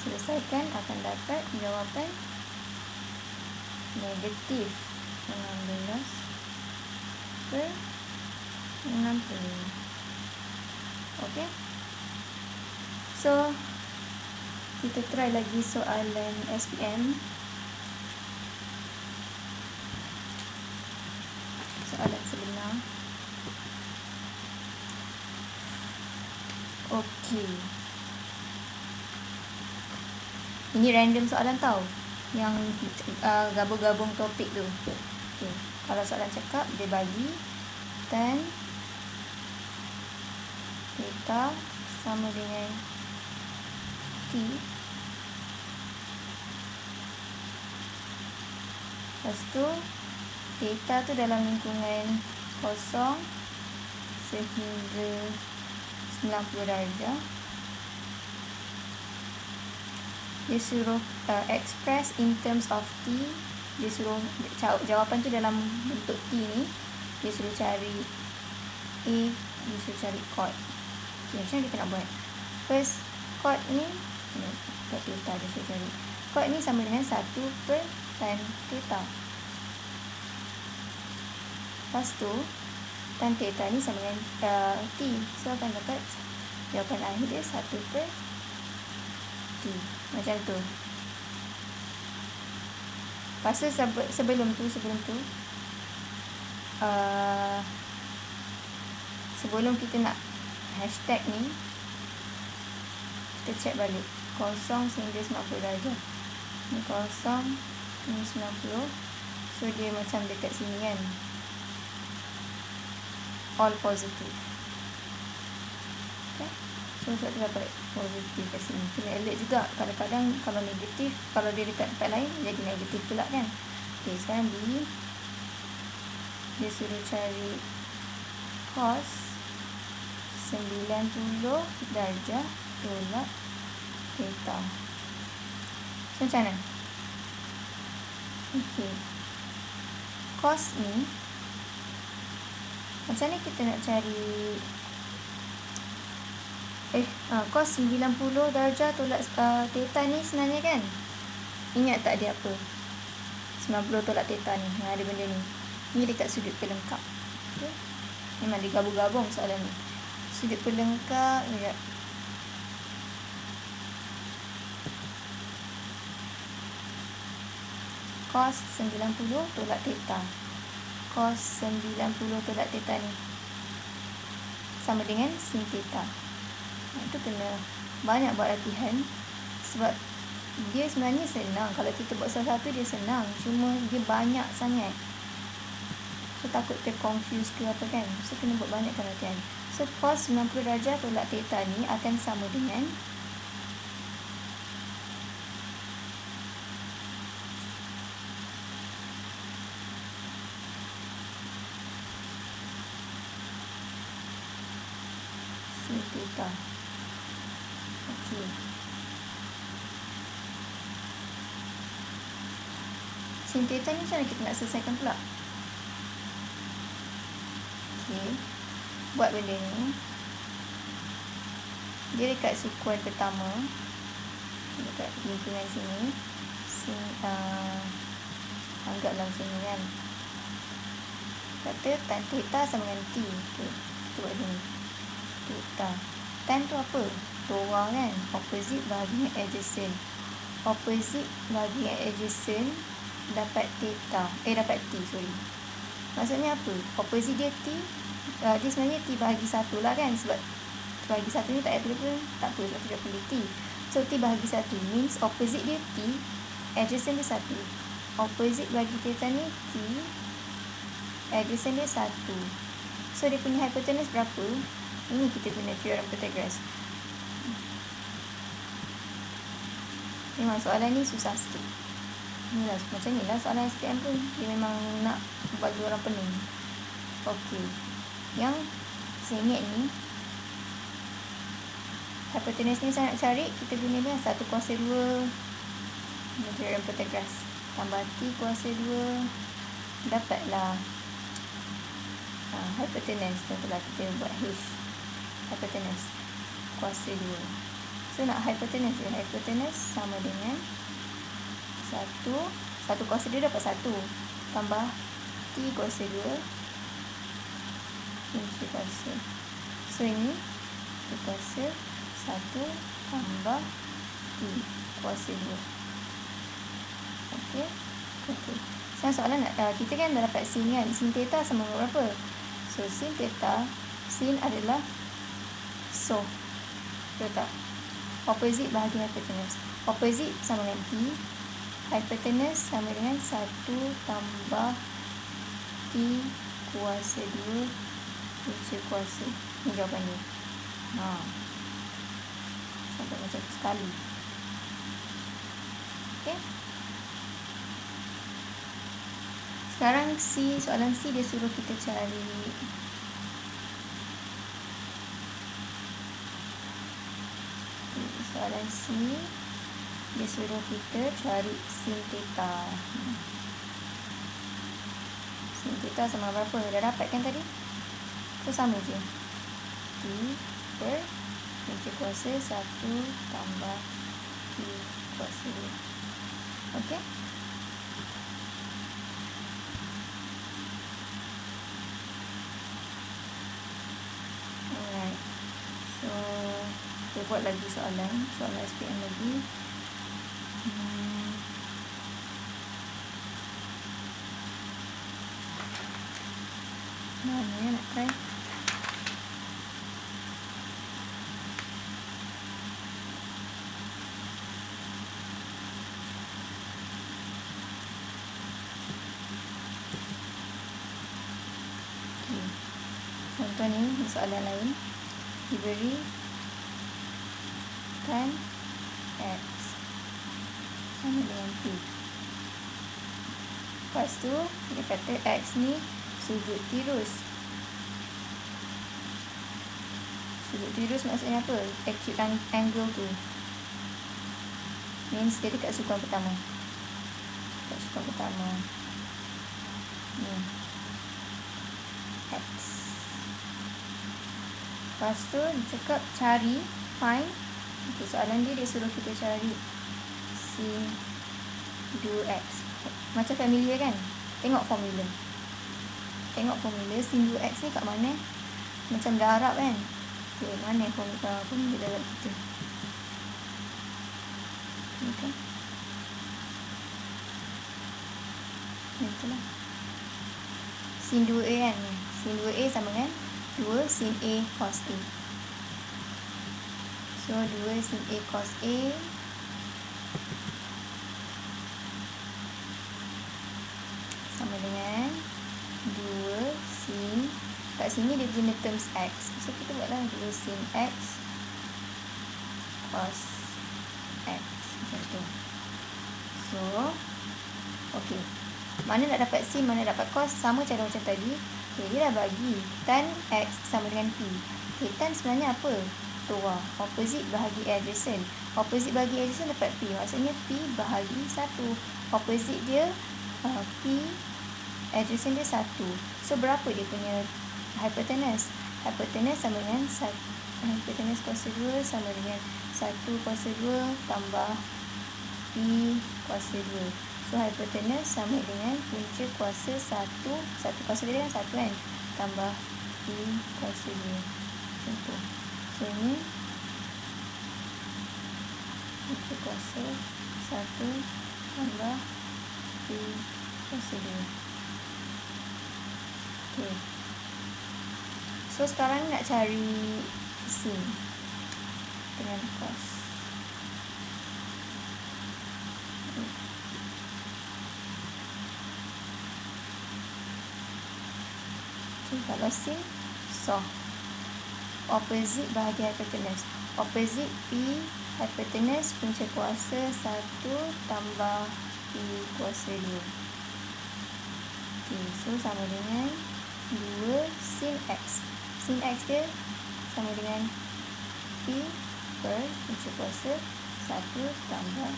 Selesaikan, akan dapat jawapan negatif 16/60. Okey. So, kita try lagi soalan SPM. Soalan sebenar. Okey. Ini random soalan tau, yang gabung-gabung topik tu. Okay. Kalau soalan cakap, dia bagi tan theta sama dengan T. Lepas tu, theta tu dalam lingkungan kosong sehingga 90 darjah. Dia suruh express in terms of T. Dia suruh jawapan tu dalam bentuk T ni. Dia suruh cari A, dia suruh cari chord. Okay, macam mana kita nak buat? First, chord ni chord theta dia suruh cari. Chord ni sama dengan 1/tan theta. Lepas tu, tan theta ni sama dengan T. So, akan dapat jawapan akhir dia 1/T. Macam tu. Lepas tu sebelum tu sebelum kita nak hashtag ni, kita check balik kosong sehingga 90 darjah. Ni kosong, ni 90. So dia macam dekat sini kan, all positive. Okay. So sebab tu dapat positif kat sini. Kena alert juga. Kadang-kadang kalau negatif, kalau dia dekat tempat lain jadi negatif pula kan. Okay, sekarang B, dia suruh cari cos 90 darjah tolak theta. So macam mana? Okay, cos ni, macam mana kita nak cari cos 90 darjah tolak theta ni sebenarnya kan? Ingat tak dia apa? 90 tolak theta ni, ada benda ni. Ni dekat sudut pelengkap. Okay. Memang digabung-gabung soalan ni. Sudut pelengkap, sekejap. Cos 90 tolak theta. Cos 90 tolak theta ni sama dengan sin theta. Itu kena banyak buat latihan. Sebab dia sebenarnya senang. Kalau kita buat salah satu dia senang. Cuma dia banyak sangat. So takut terconfuse ke apa kan. So kena buat banyak latihan. So cos 90 darjah tolak theta ni akan sama dengan sin theta. Okey. Sin theta ni macam mana kita nak selesaikan pula? Okey. Buat benda ni. Dia dekat sukuan pertama, dekat lingkungan sini. Anggaplah macam ni kan. Kata tan theta sama dengan T. Okay, kita buat sini. Theta. Tan tu apa? Torah kan? Opposite bahagi dengan adjacent. Opposite bahagi dengan adjacent dapat theta. Dapat T, sorry. Maksudnya apa? Opposite dia T. Dia sebenarnya T bahagi 1 lah kan? Sebab T bahagi 1 ni tak ada pun. Tak apa, sebab tu dia pilih T. So, T bahagi 1 means opposite dia T. Adjacent dia 1. Opposite bagi theta ni T. Adjacent dia 1. So, dia punya hypotenuse berapa? Ini kita guna teorem Pythagoras. Memang soalan ni susah sikit. Inilah, macam ni lah soalan SPM pun. Dia memang nak bagi orang pening. Okey. Yang saya ingat ni, hypotenuse ni saya nak cari, kita guna dia 1 kuasa 2 teorem Pythagoras. Tambah T kuasa 2. Dapatlah hypotenuse. Contohlah kita buat H. Hypotenuse kuasa 2. So nak hypotenuse dia. Hypotenuse sama dengan 1 kuasa 2 dapat 1. Tambah T kuasa 2. Ini kuasa. So ini T kuasa 1 tambah T kuasa 2. Okey. Sekarang soalan kita kan dah dapat sin kan. Sin theta sama berapa? So sin theta, sin adalah betul tak? Opposite bahagi hypotenuse. Opposite sama dengan T. Hypotenuse sama dengan 1 tambah T kuasa 2 unsur kuasa. Ini jawapannya. Sampai macam tu sekali. Okey. Sekarang C, soalan C dia suruh kita cari soalan C dia suruh kita cari sin theta. Sin theta sama berapa? Dah dapat kan tadi? So sama je. T per unsur kuasa 1 tambah T kuasa 2. Okey? Alright. So kita buat lagi soalan SPM lagi. Mana nak try? Contoh ni soalan lain. Diberi tan X sama dengan P. Lepas tu dia kata X ni sudut tirus. Sudut tirus maksudnya apa? Acute angle tu means dia dekat sukuan pertama. Dekat sukuan pertama ni X. Lepas tu dia cakap cari, find. Okay, soalan dia suruh kita cari sin 2x. Macam familiar kan? Tengok formula. Sin 2x ni kat mana? Macam darab kan? Okay, mana formula darab kita? Ni kan? Itulah. Sin 2a kan? Sin 2a sama dengan 2 sin A cos A. So 2 sin A cos A sama dengan 2 sin, kat sini dia guna terms X. So kita buatlah 2 sin X cos X macam tu. So okay, mana nak dapat sin, mana dapat cos, sama cara macam tadi. Okay, dia dah bagi tan X sama dengan P. Okay, tan sebenarnya apa? Torah. Opposite bahagi adjacent. Opposite bahagi adjacent dapat P. Maksudnya P bahagi 1. Opposite dia P, adjacent dia 1. So berapa dia punya hypotenuse? Hypotenuse sama dengan hipotenus kuasa 2 sama dengan 1 kuasa 2 tambah P kuasa 2. So hipotenus sama dengan punca kuasa 1 kuasa dia kan 1 kan, tambah P kuasa 2. Contoh. So ini punca kuasa 1 tambah P kuasa 2. Okay. So sekarang nak cari sin dengan cos. Okay, kalau sin, so opposite bahagi hipotenus. Opposite P hipotenus punca kuasa 1 tambah P kuasa 2. Okay, so sama dengan 2 sin X. Sin X dia sama dengan P per punca kuasa 1 tambah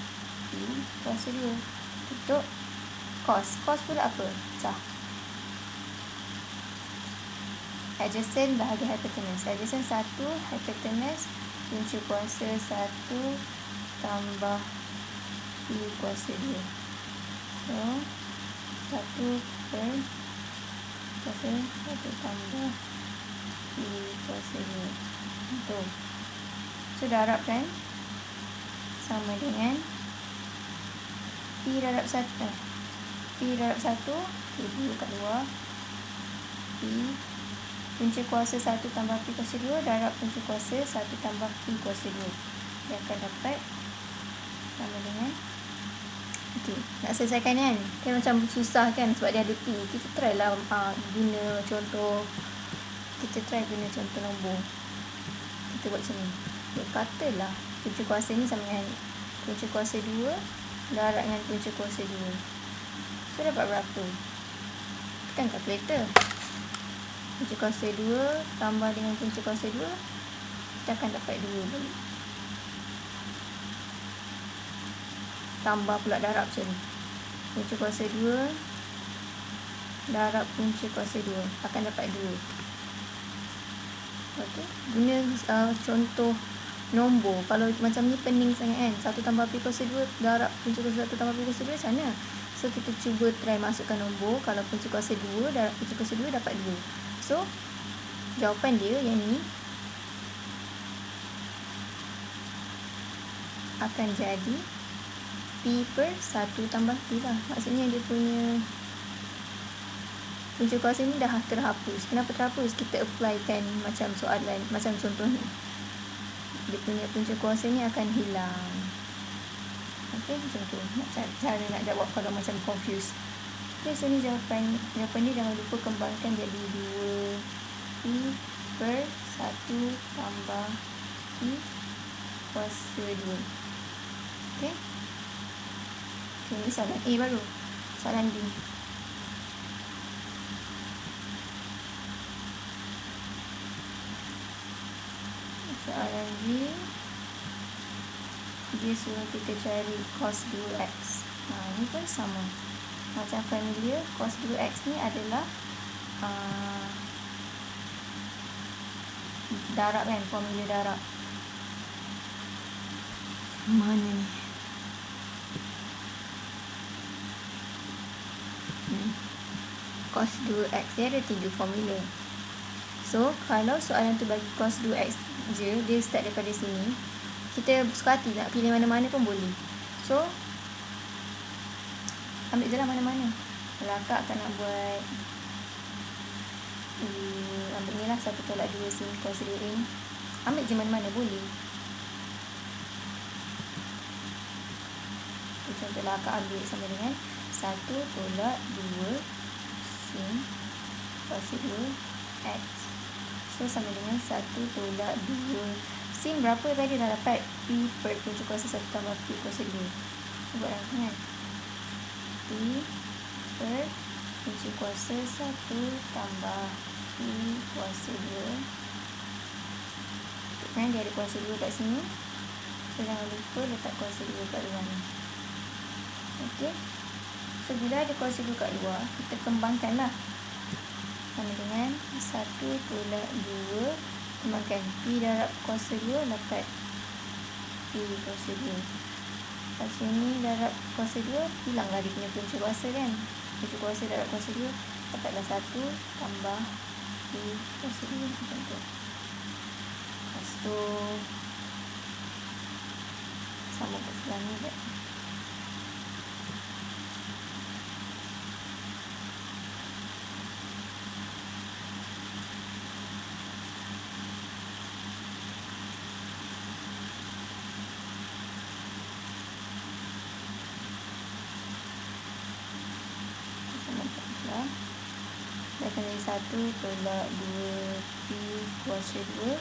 P kuasa 2. Tutup. Cos. Cos pula apa? Cah. Adjacent bahagi hipotenus. Adjacent 1 hipotenus punca kuasa 1 tambah P kuasa 2. So 1 per kuasa 1 tambah P kuasa 2. Betul. So darab kan sama dengan P darab 1 P darab 1 okay, 2 kat luar. P punca kuasa 1 tambah P kuasa 2 darab punca kuasa 1 tambah P kuasa 2. Dia akan dapat sama dengan, okay, nak selesaikan kan? Kan macam susah kan sebab dia ada P. Kita try lah guna contoh. Kita try guna contoh nombor. Kita buat macam ni. Okay, katalah punca kuasa ni sama dengan punca kuasa 2 darab dengan punca kuasa 2. So dapat berapa? Tekan kalkulator. Punca kuasa 2 tambah dengan punca kuasa 2, kita akan dapat 2 balik. Tambah pula darab macam ni. Punca kuasa 2 darab punca kuasa 2 akan dapat 2. Okey, guna contoh nombor. Kalau macam ni pening sangat kan, 1 tambah P kuasa 2 darab punca kuasa 1 tambah P kuasa 2 macam mana? So kita cuba try masukkan nombor. Kalau punca kuasa 2 darab punca kuasa 2 dapat 2. So jawapan dia yang ni akan jadi P per 1 tambah P lah. Maksudnya dia punya punca kuasa ni dah terhapus. Kenapa terhapus? Kita applykan macam soalan, macam contoh ni. Dia punya punca kuasa ni akan hilang. Okey, macam tu. Cara nak jawab kalau macam confused. Okey, so ni jawapan dia jangan lupa kembangkan jadi 2 P per 1 tambah P kuasa 2. Okey. Okay, ni soalan A baru. Soalan B. Soalan B, dia suruh kita cari cos 2x. Ni pun sama. Macam familiar, cos 2x ni adalah darab kan, formula darab. Mana ni? Cos 2x dia ada 3 formula. So, kalau soalan tu bagi cos 2x je, dia start daripada sini, kita suka hati nak pilih mana-mana pun boleh. So, ambil je lah mana-mana. Kalau akak akan nak buat ambil ni lah, 1 tolak 2 sin cos 2a ni. Ambil je mana-mana boleh. Contohlah akak ambil sama dengan 1 tolak 2 sin cos 2x. So sama dengan 1 tolak 2 sin berapa tadi dah dapat? P per punca kuasa 1 tambah P kuasa 2. So buat lah kan, P per punca kuasa 1 tambah P kuasa 2. Kan dia ada kuasa 2 kat sini. So jangan lupa letak kuasa 2 kat luar ni. Okey. So bila ada kuasa 2 kat luar, kita kembangkan lah. Sama dengan 1 tolak 2 Kembangkan. P darab kuasa 2 dapat P kuasa 2. Lepas sini darab kuasa 2, hilanglah dia punya punca kuasa kan. Punca kuasa darab kuasa 2, dapatlah 1 tambah P kuasa 2 macam tu. Lepas tu sama kat sebelah ni je. Dia akan jadi 1 tolak 2 P kuasa 2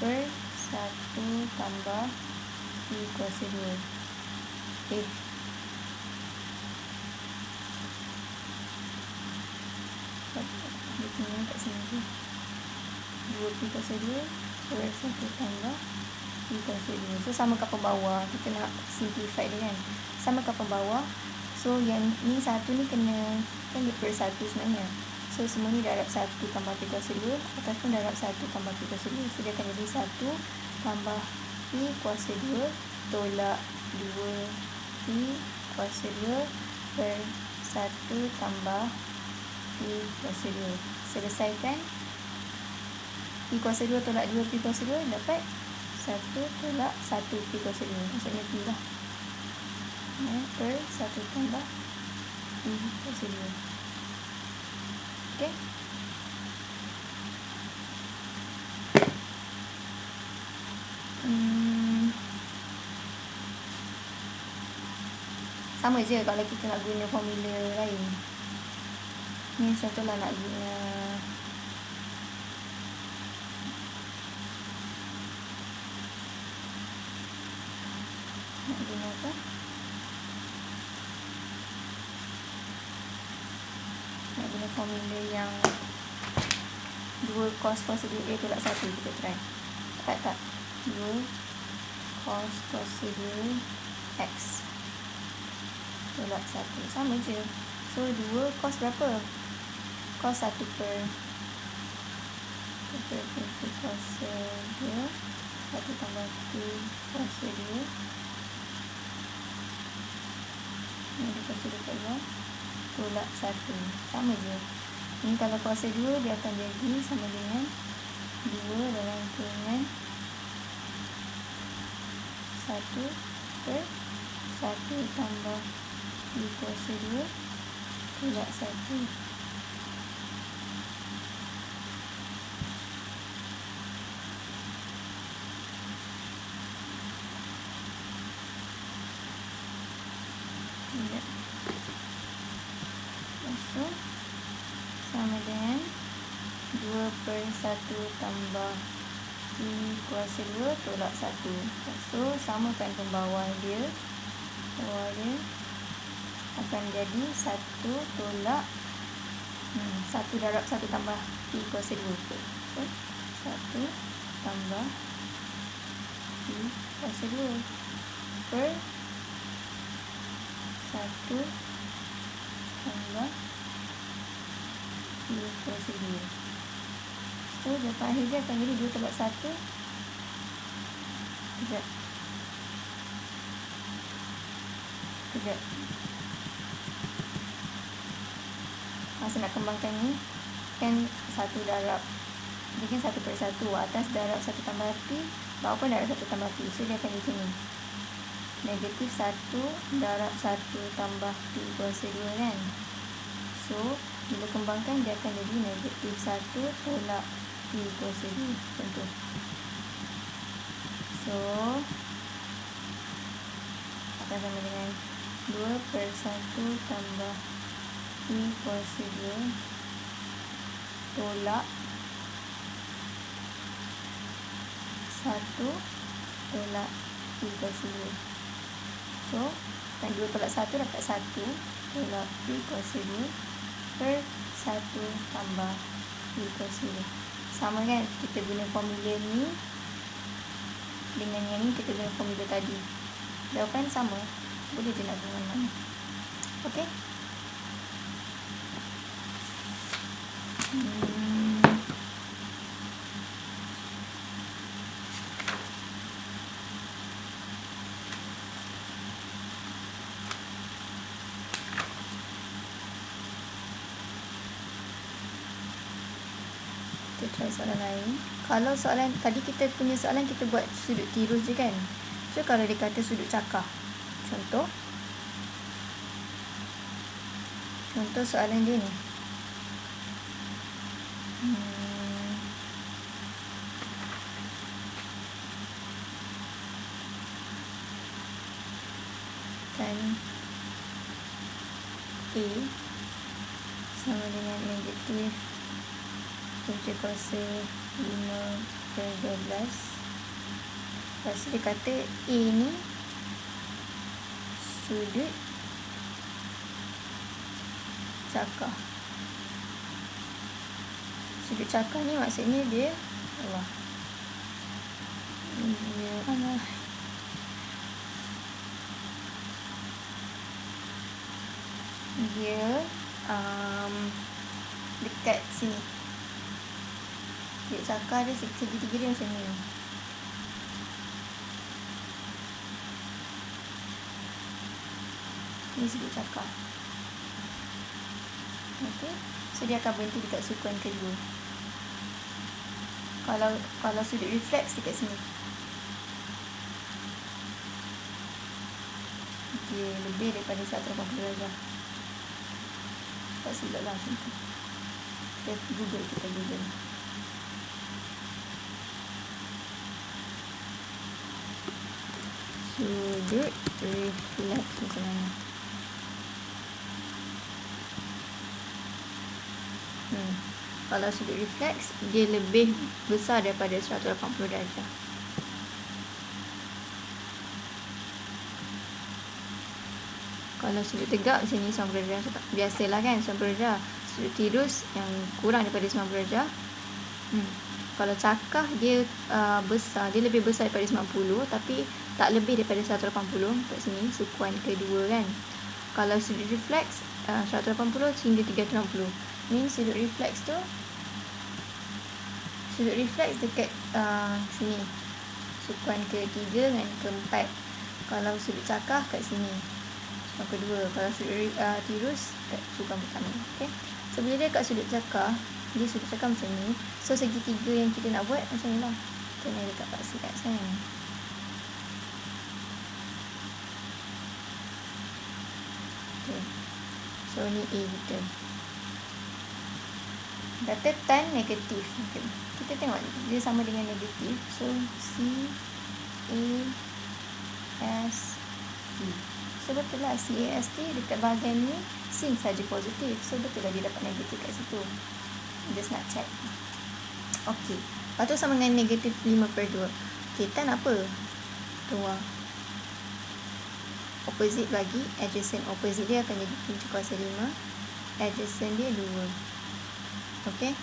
per 1 tambah P kuasa 2. Dia punya kat sini je. 2 P kuasa 2 per 1 tambah P kuasa 2. So sama kat bawah. Kita nak simplify dia kan. Sama kat bawah. So yang ni 1 ni kena, kan dia per 1 sebenarnya. So semua ni darab 1 tambah P kuasa 2. Atas pun darab 1 tambah P kuasa 2. So dia akan jadi 1 tambah P kuasa 2 tolak 2 P kuasa 2 per 1 tambah P kuasa 2. Selesaikan. P kuasa 2 tolak 2 P kuasa 2 dapat 1 tolak 1 P kuasa 2. Maksudnya P lah. Per 1 tambah P kuasa 2. Okay. Sama je kalau kita nak guna formula lain. Ni contohlah nak guna apa? Nak guna formula yang 2 cos kuasa 2A tolak 1. Kita try. Dapat tak? 2 cos kuasa 2X tolak 1. Sama je. So 2 cos berapa? Cos 1 per kuasa 2. 1 tambah P kuasa 2. Ni ada kuasa 2 kat luar. Tolak 1. Sama je. Ini kalau kuasa 2 dia akan jadi sama dengan 2 dalam kurungan 1 per 1 tambah P kuasa 2 tolak 1. So, sama dengan 2 per 1 tambah P kuasa 2 tolak 1. So, samakan pembawah dia. Bawah dia akan jadi 1 tolak 1 darab 1 tambah P kuasa 2. So, 1 tambah P kuasa 2 per 1 tambah P kuasa 2. So, jawapan akhir dia akan jadi 2 tolak 1. Kejap. Masa nak kembangkan ni, kan 1 darab. Dia kan 1 per 1. Atas darab 1 tambah P, bawah pun darab 1 tambah P. So, dia akan di sini. Negatif 1 darab 1 tambah P kuasa 2 kan. So, bila kembangkan dia akan jadi negatif 1 tolak P kuasa 2. Contoh. So, akan sama dengan 2 per 1 tambah P kuasa 2 tolak 1 tolak P kuasa 2. So, kan 2 tolak 1 dapat 1 tolak P kuasa 2 per 1 tambah P kuasa 2. Sama kan? Kita guna formula ni dengan yang ni kita guna formula tadi. Jawapan sama. Boleh je nak guna mana. Okey? Kita try soalan lain. Kalau soalan tadi kita punya soalan kita buat sudut tirus je kan. So kalau dia kata sudut cakar, contoh soalan dia ni. Tan A sama dengan negatif punca kuasa 5/12. Lepas dia kata A ni sudut cakar. Sudut cakar ni maksudnya dia dia dekat sini. Sudut cakar dia segitiga dia macam ni. Ni sudut cakar. Okey. So dia akan berhenti dekat sukuan kedua. Kalau sudut refleks dekat sini. Dia lebih daripada 180 darjah. Tak silap lah macam tu. Kita Google. Sudut refleks macam mana? Kalau sudut refleks dia lebih besar daripada 180 darjah. Kalau sudut tegak macam ni 90 darjah biasalah kan 90 darjah. Sudut tirus yang kurang daripada 90 darjah. Kalau cakar dia besar, dia lebih besar daripada 90 tapi tak lebih daripada 180 kat sini sukuan kedua kan. Kalau sudut refleks 180 hingga 360. Ni sudut refleks tu dekat sini sukuan ketiga dengan keempat. Kalau sudut cakar kat sini sukuan kedua. Kalau sudut tirus kat sukuan pertama. Okay. So bila dia kat sudut cakar, dia sudut cakar macam ni. So segitiga yang kita nak buat macam ni lah. Kita nak dekat paksi kat sana. Okay. So ni A kita. Kata tan negatif. Okay. Kita tengok dia sama dengan negatif. So C A S T. So betul lah C A S T dekat bahagian ni sin saja positif. So betul lah dia dapat negatif kat situ. Just nak check. Okay. Lepas tu sama dengan negatif 5/2. Okay, tan apa? Keluar. Opposite bagi adjacent. Opposite dia akan jadi punca kuasa 5. Adjacent dia 2. Okay.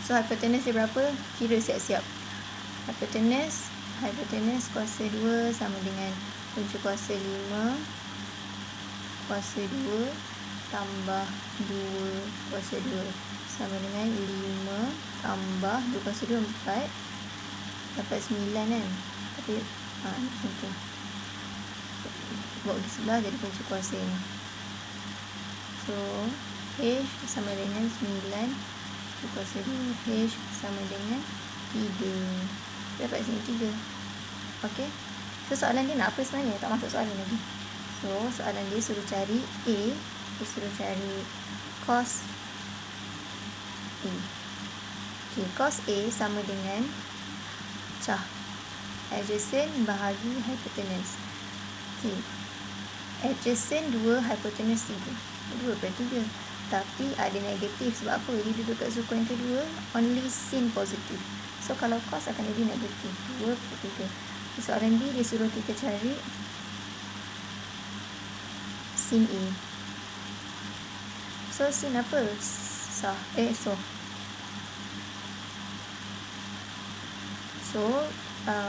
So hypotenuse dia berapa? Kira siap-siap. Hypotenuse kuasa 2 sama dengan punca kuasa 5 kuasa 2 tambah 2 kuasa 2 sama dengan 5 tambah 2 kuasa 2 4. Dapat 9 kan. Tapi macam tu. Bawa di sebelah jadi punca kuasa ni. So H sama dengan 9 kuasa 2. H sama dengan 3. Dapat sini 3. Okay. So soalan dia nak apa sebenarnya? Tak masuk soalan lagi. So soalan dia suruh cari A. Dia suruh cari cos A. Okay. Cos A sama dengan cah adjacent bahagi hypotenuse. Okay. Adjacent 2, hypotenuse 3. 2/3. Tapi ada negatif. Sebab apa? Dia duduk kat sukuan kedua. Only sin positif. So kalau cos akan jadi negatif. 2/3. Soalan B dia suruh kita cari sin A. So sin apa? So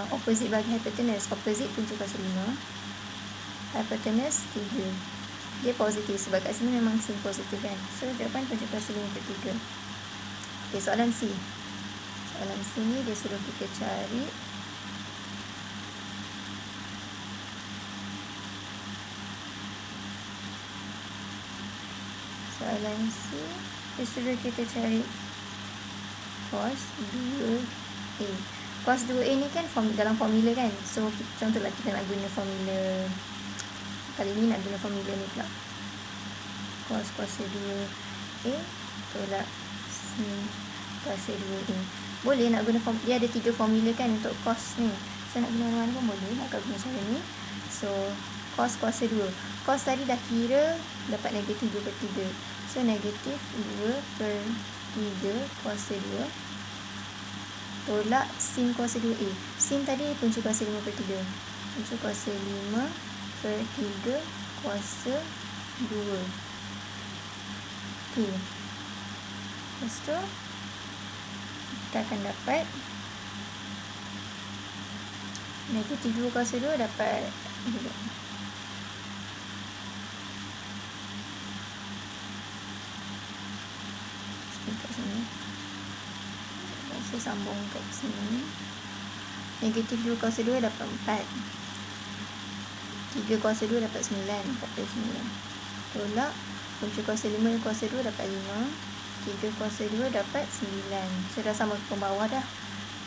opposite bagi hypotenuse. Opposite punca kuasa 5. Hypotenuse 3. Dia positif sebab kat sini memang sin positif kan. So jawapan punca kuasa 5/3. Okay, soalan C. Soalan C ni dia suruh kita cari cos 2A. Cos 2A ni kan dalam formula kan. So contohlah kita nak guna formula, kali ni nak guna formula ni pula. Cos kuasa 2A tolak sin kuasa 2A. Boleh nak guna dia ada 3 formula kan untuk cos ni. So nak guna mana-mana pun boleh. Nak guna cara ni. So cos kuasa 2. Cos tadi dah kira dapat negatif 2/3. So negatif 2/3 kuasa 2 tolak sin kuasa 2A. Sin tadi punca kuasa 5/3. Punca kuasa 5/3 kuasa 2. Okey. Lepas tu kita akan dapat negatif 2 kuasa 2 dapat kat sini. Saya sambung kat sini. Negatif 2 kuasa 2 dapat 4. 3 kuasa 2 dapat 9. 49. Tolak punca kuasa 5 kuasa 2 dapat 5. 3 kuasa 2 dapat 9. So dah sama ke bawah dah.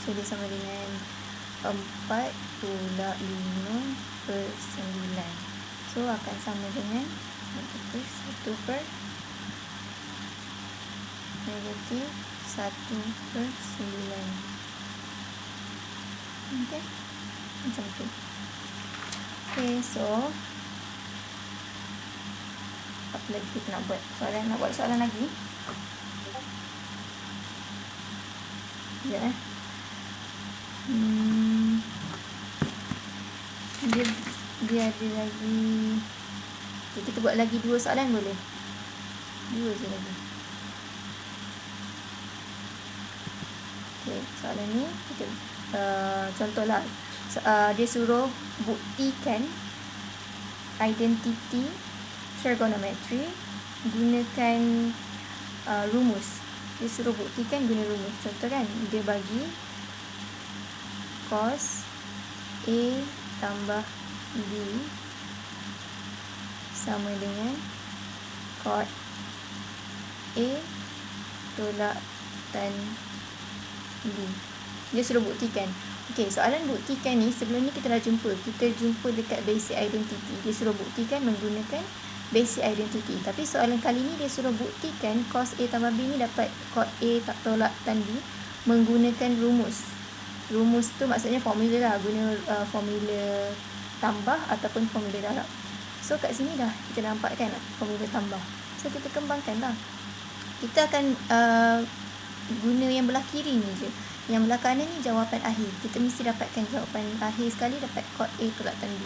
So dia sama dengan 4 tolak 5/9. So akan sama dengan negatif 1/9. Okay. Macam tu. Okay, so apa lagi kita nak buat? Nak buat soalan lagi. Sekejap dia ada lagi. Okay, kita buat lagi 2 soalan boleh? 2 je lagi. Okay, soalan ni kita contohlah dia suruh buktikan identiti trigonometri gunakan rumus. Dia suruh buktikan guna rumus. Contoh kan, dia bagi cos A tambah B sama dengan cot A tolak tan B. Dia suruh buktikan. Okey, soalan buktikan ni sebelum ni kita dah jumpa. Kita jumpa dekat basic identity. Dia suruh buktikan menggunakan basic identity. Tapi soalan kali ni dia suruh buktikan cos A tambah B ni dapat cot A tolak tan B menggunakan rumus. Rumus tu maksudnya formula lah. Guna formula tambah ataupun formula darab. So kat sini dah kita nampak kan formula tambah. So kita kembangkan lah. Kita akan guna yang belah kiri ni je. Yang belah kanan ni jawapan akhir. Kita mesti dapatkan jawapan akhir sekali dapat cot A tolak tan B.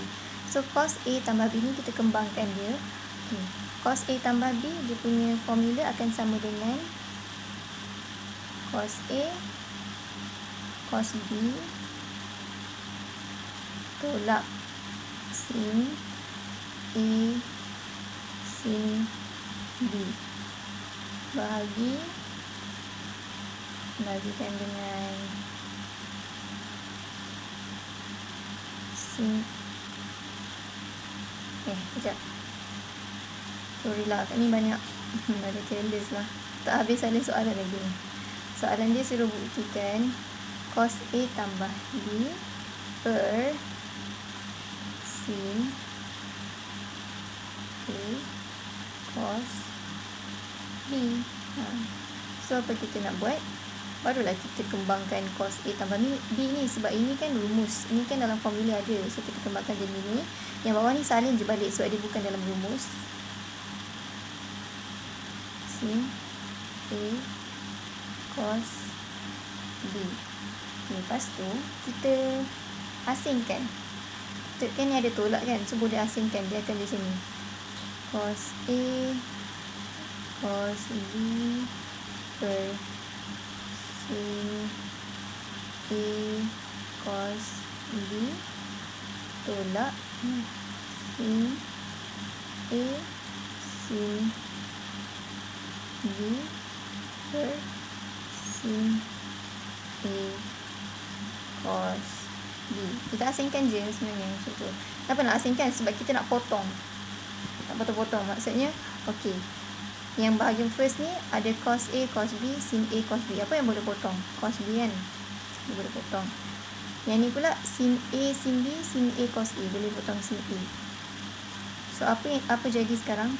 So cos A tambah B ni kita kembangkan dia. Okay. Cos A tambah B dia punya formula akan sama dengan cos A cos B tolak sin A sin B bagikan dengan sin sekejap. Sorry lah, kat ni banyak careless lah. Tak habis ada soalan lagi ni. Soalan dia suruh buktikan cos A tambah B per sin A cos B. So apa kita nak buat? Barulah kita kembangkan cos A tambah B ni. Sebab ini kan rumus. Ini kan dalam formula ada. So kita kembangkan jadi ni. Yang bawah ni salin je balik sebab dia bukan dalam rumus. Sin A cos B. Okay, lepas tu kita asingkan. Kan ni ada tolak kan. So boleh asingkan. Dia akan di sini. Cos A cos B per sin A cos B tolak sin A sin B per sin A cos B. Kita asingkan je sebenarnya macam tu. Kenapa nak asingkan? Sebab kita nak potong. Nak potong-potong. Maksudnya, okey. Yang bahagian first ni ada cos A, cos B, sin A, cos B. Apa yang boleh potong? Cos B kan? Dia boleh potong. Yang ni pula sin A, sin B, sin A, cos A. Boleh potong sin A. So, apa jadi sekarang?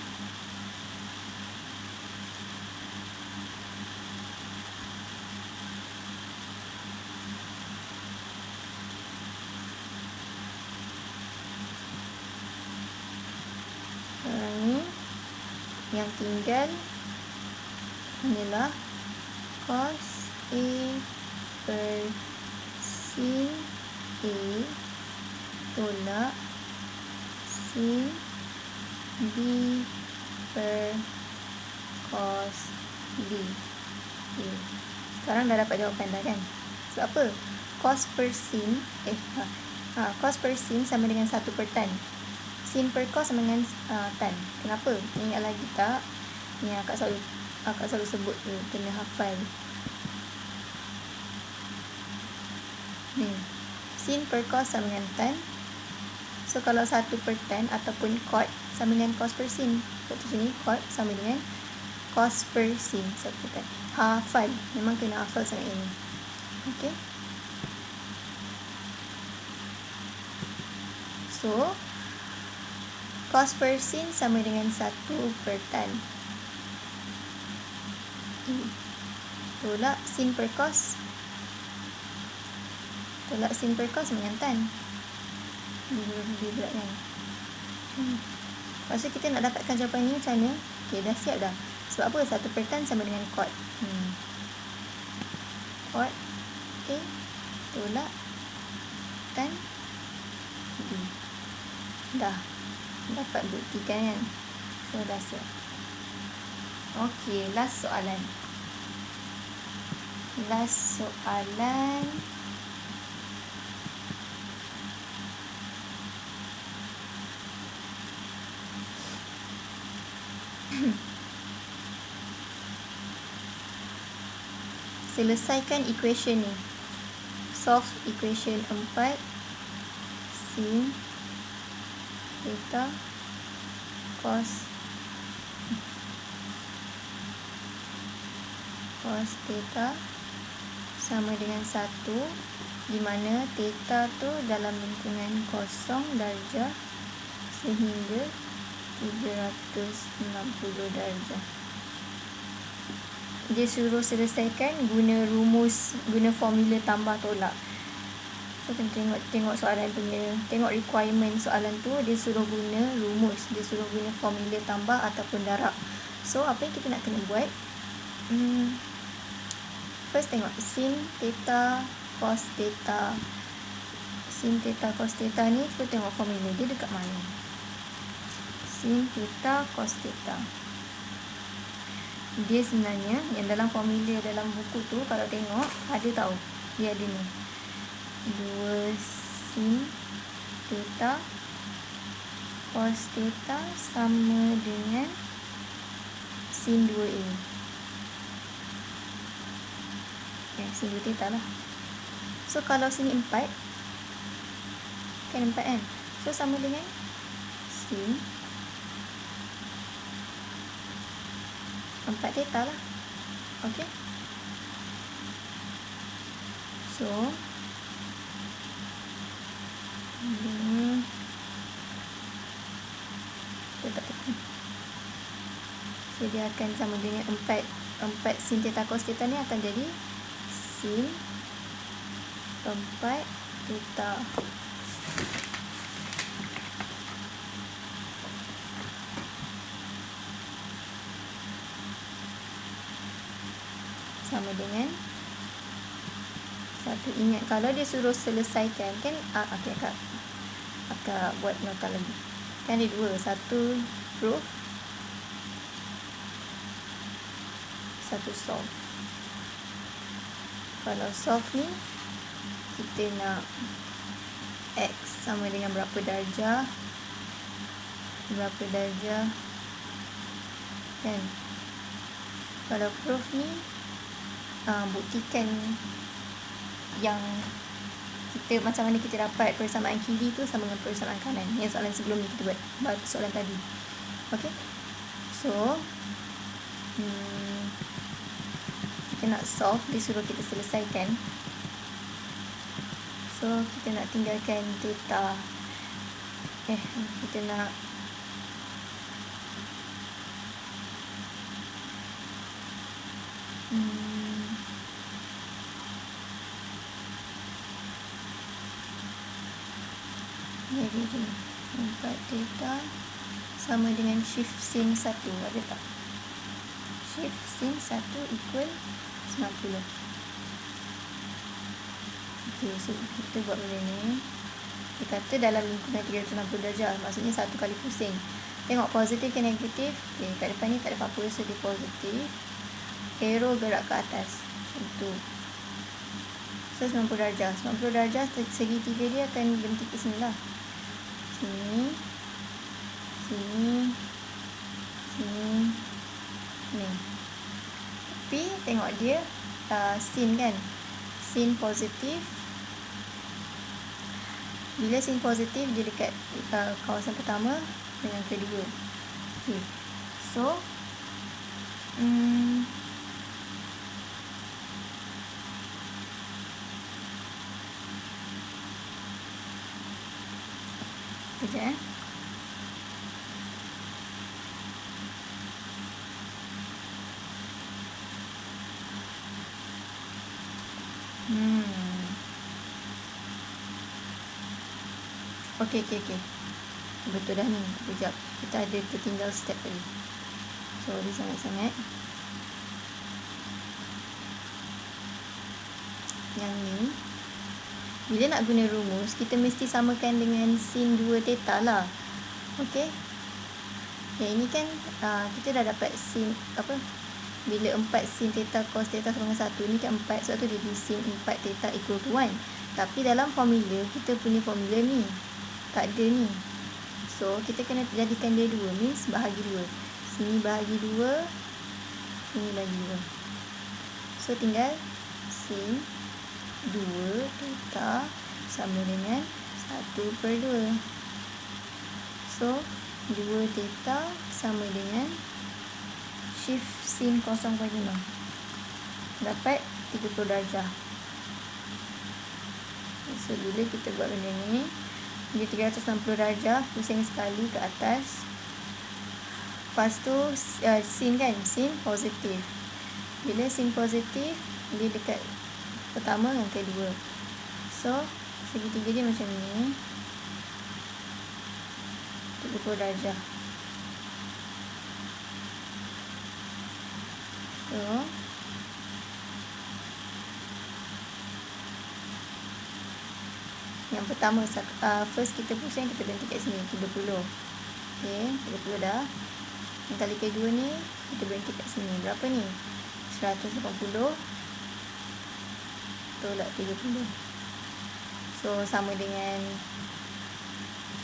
Sekarang ni yang tinggal hanyalah cos A per sin A tolak sin B per cos B. Okay. Sekarang dah dapat jawapan dah kan? So, apa? Cos per sin cos per sin sama dengan 1 per tan. Sin per cos sama dengan tan. Kenapa? Ingat lagi tak? Ni akak selalu sebut tu, kena hafal. Ni. Sin per cos sama dengan tan. So, kalau 1 per tan ataupun cot sama dengan cos per sin. Lepas sini, cot sama dengan cos per sin. 1 per tan. Hafal. Memang kena hafal sangat ini. Okay. So, cos per sin sama dengan 1 per tan. Tolak sin per cos. Tolak sin per cos dengan tan. Lebih berat kan? Lepas tu kita nak dapatkan jawapan ni macam mana? Okay, dah siap dah. Sebab apa? 1 per tan sama dengan cot. Cot A tolak tan B. Dah dapat buktikan kan? So, dah siap. Okay, last soalan. Selesaikan equation ni. Solve equation 4 sin theta cos theta sama dengan 1, di mana theta tu dalam lingkungan kosong darjah sehingga 360 darjah. Dia suruh selesaikan guna formula tambah tolak. So, kita tengok soalan punya, tengok requirement soalan tu, dia suruh guna rumus, dia suruh guna formula tambah ataupun darab. So, apa yang kita nak kena buat? First tengok sin theta cos theta. Sin theta cos theta ni, kita tengok formula dia dekat mana. Sin theta cos theta. Dia sebenarnya yang dalam formula dalam buku tu, kalau tengok ada tahu, dia ada ni 2 sin theta cos theta sama dengan sin 2A. Sin 2 theta lah. So, kalau sini 4 kan 4 kan? So, sama dengan sin 4 theta lah. Okay. So, so dia akan sama dengan 4 sin theta cos theta ni akan jadi sin 4 theta. Sama dengan 1. Ingat, kalau dia suruh selesaikan kan, okay, akak buat nota lagi. Kan ada 2, 1 proof, 1 solve. Kalau solve ni, kita nak X sama dengan berapa darjah kan. Kalau proof ni, buktikan yang kita, macam mana kita dapat persamaan kiri tu sama dengan persamaan kanan. Yang soalan sebelum ni kita buat, soalan tadi. Okay. So, kita nak solve, dia suruh kita selesaikan. So kita nak tinggalkan theta. Kita nak jadi 4 theta sama dengan shift sin 1, ada tak? Shift sin 1 equal 90. Okay, so kita buat benda ni. Dia kata dalam lingkungan 360 darjah, maksudnya satu kali pusing. Tengok positif ke negatif. Okay, kat depan ni tak ada apa-apa, so dia positif. Arrow gerak ke atas macam tu. So 90 darjah. 90 darjah segitiga dia akan berhenti ke sini lah. Sini, sini, sini, ni. Tapi tengok dia sin kan, sin positif. Bila sin positif, dia dekat kawasan pertama dengan kedua. Okay. So sekejap Okay. Betul dah ni. Sekejap, kita ada tertinggal step tadi. Sorry sangat-sangat. Yang ni, bila nak guna rumus, kita mesti samakan dengan sin 2 theta lah. Okay. Yang ini kan kita dah dapat sin apa? Bila 4 sin theta cos theta sama dengan 1, ni kan 4, sebab tu dia di sin 4 theta equal to 1. Tapi dalam formula, kita punya formula ni tak ada ni. So kita kena jadikan dia 2, means bahagi 2. Sini bahagi 2, sini bahagi 2. So tinggal sin 2 theta sama dengan 1/2. So 2 theta sama dengan shift sin 0.5. Dapat 30 darjah. So bila kita buat benda ni, dia 360 darjah, pusing sekali ke atas. Lepas tu sin kan, sin positif. Bila sin positif, dia dekat pertama dengan kedua. So segitiga dia macam ni, 30 darjah. So yang pertama, first kita pusing, kita berhenti kat sini 30. Okay, 30 dah. Yang kali kedua ni kita berhenti kat sini. Berapa ni? 180 tolak 30. So sama dengan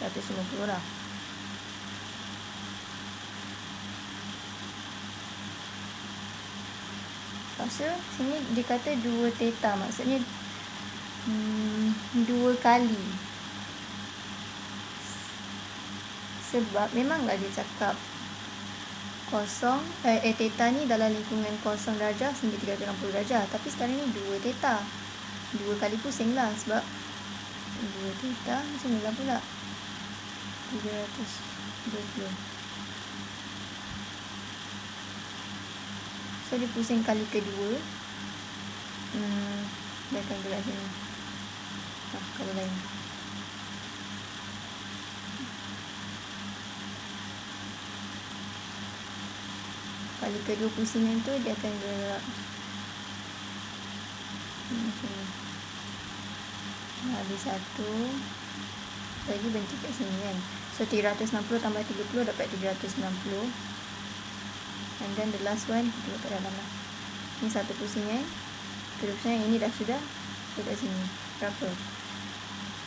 150 lah. Lepas tu sini dia kata 2 theta, maksudnya 2 kali. Sebab memanglah dia cakap theta ni dalam lingkungan 0 darjah hingga 360 darjah. Tapi sekarang ni 2 theta. 2 kali pusing lah, sebab 2 theta macam ni lah pula. 320. So dia pusing kali kedua. Dia akan gerak sini. Kalau lain. Kali kedua pusingan tu dia akan gerak sini. Habis satu, lagi berhenti kat sini kan. So 360 tambah 30 dapat 360. And then the last one kita letak dalam lah. Ni satu pusingan. Kedua pusingan ini dah sudah dekat sini. Berapa?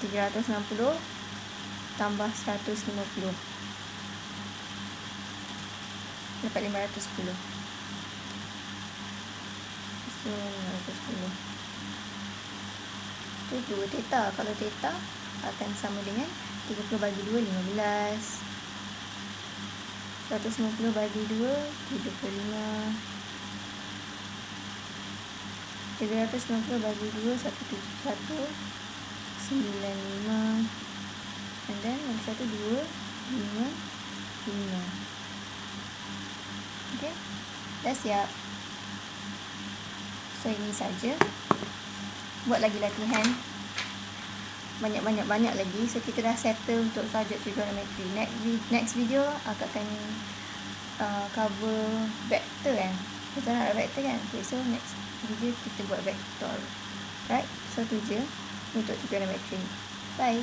360 tambah 150 dapat 510. So 510 tu 2 theta. Kalau theta akan sama dengan 30 bagi 2, 15. 150 bagi 2, 75. 390 bagi 2, 171, 95. And then lagi satu 2, 5, 5. Okay, dah siap. So ini saja. Buat lagi latihan. Banyak lagi. So kita dah settle untuk subjek trigonometry. Next video aku akan cover vektor kan. Kita nak vektor kan. Okay, so next video kita buat vektor. Right, so tu je untuk trigonometry. Bye.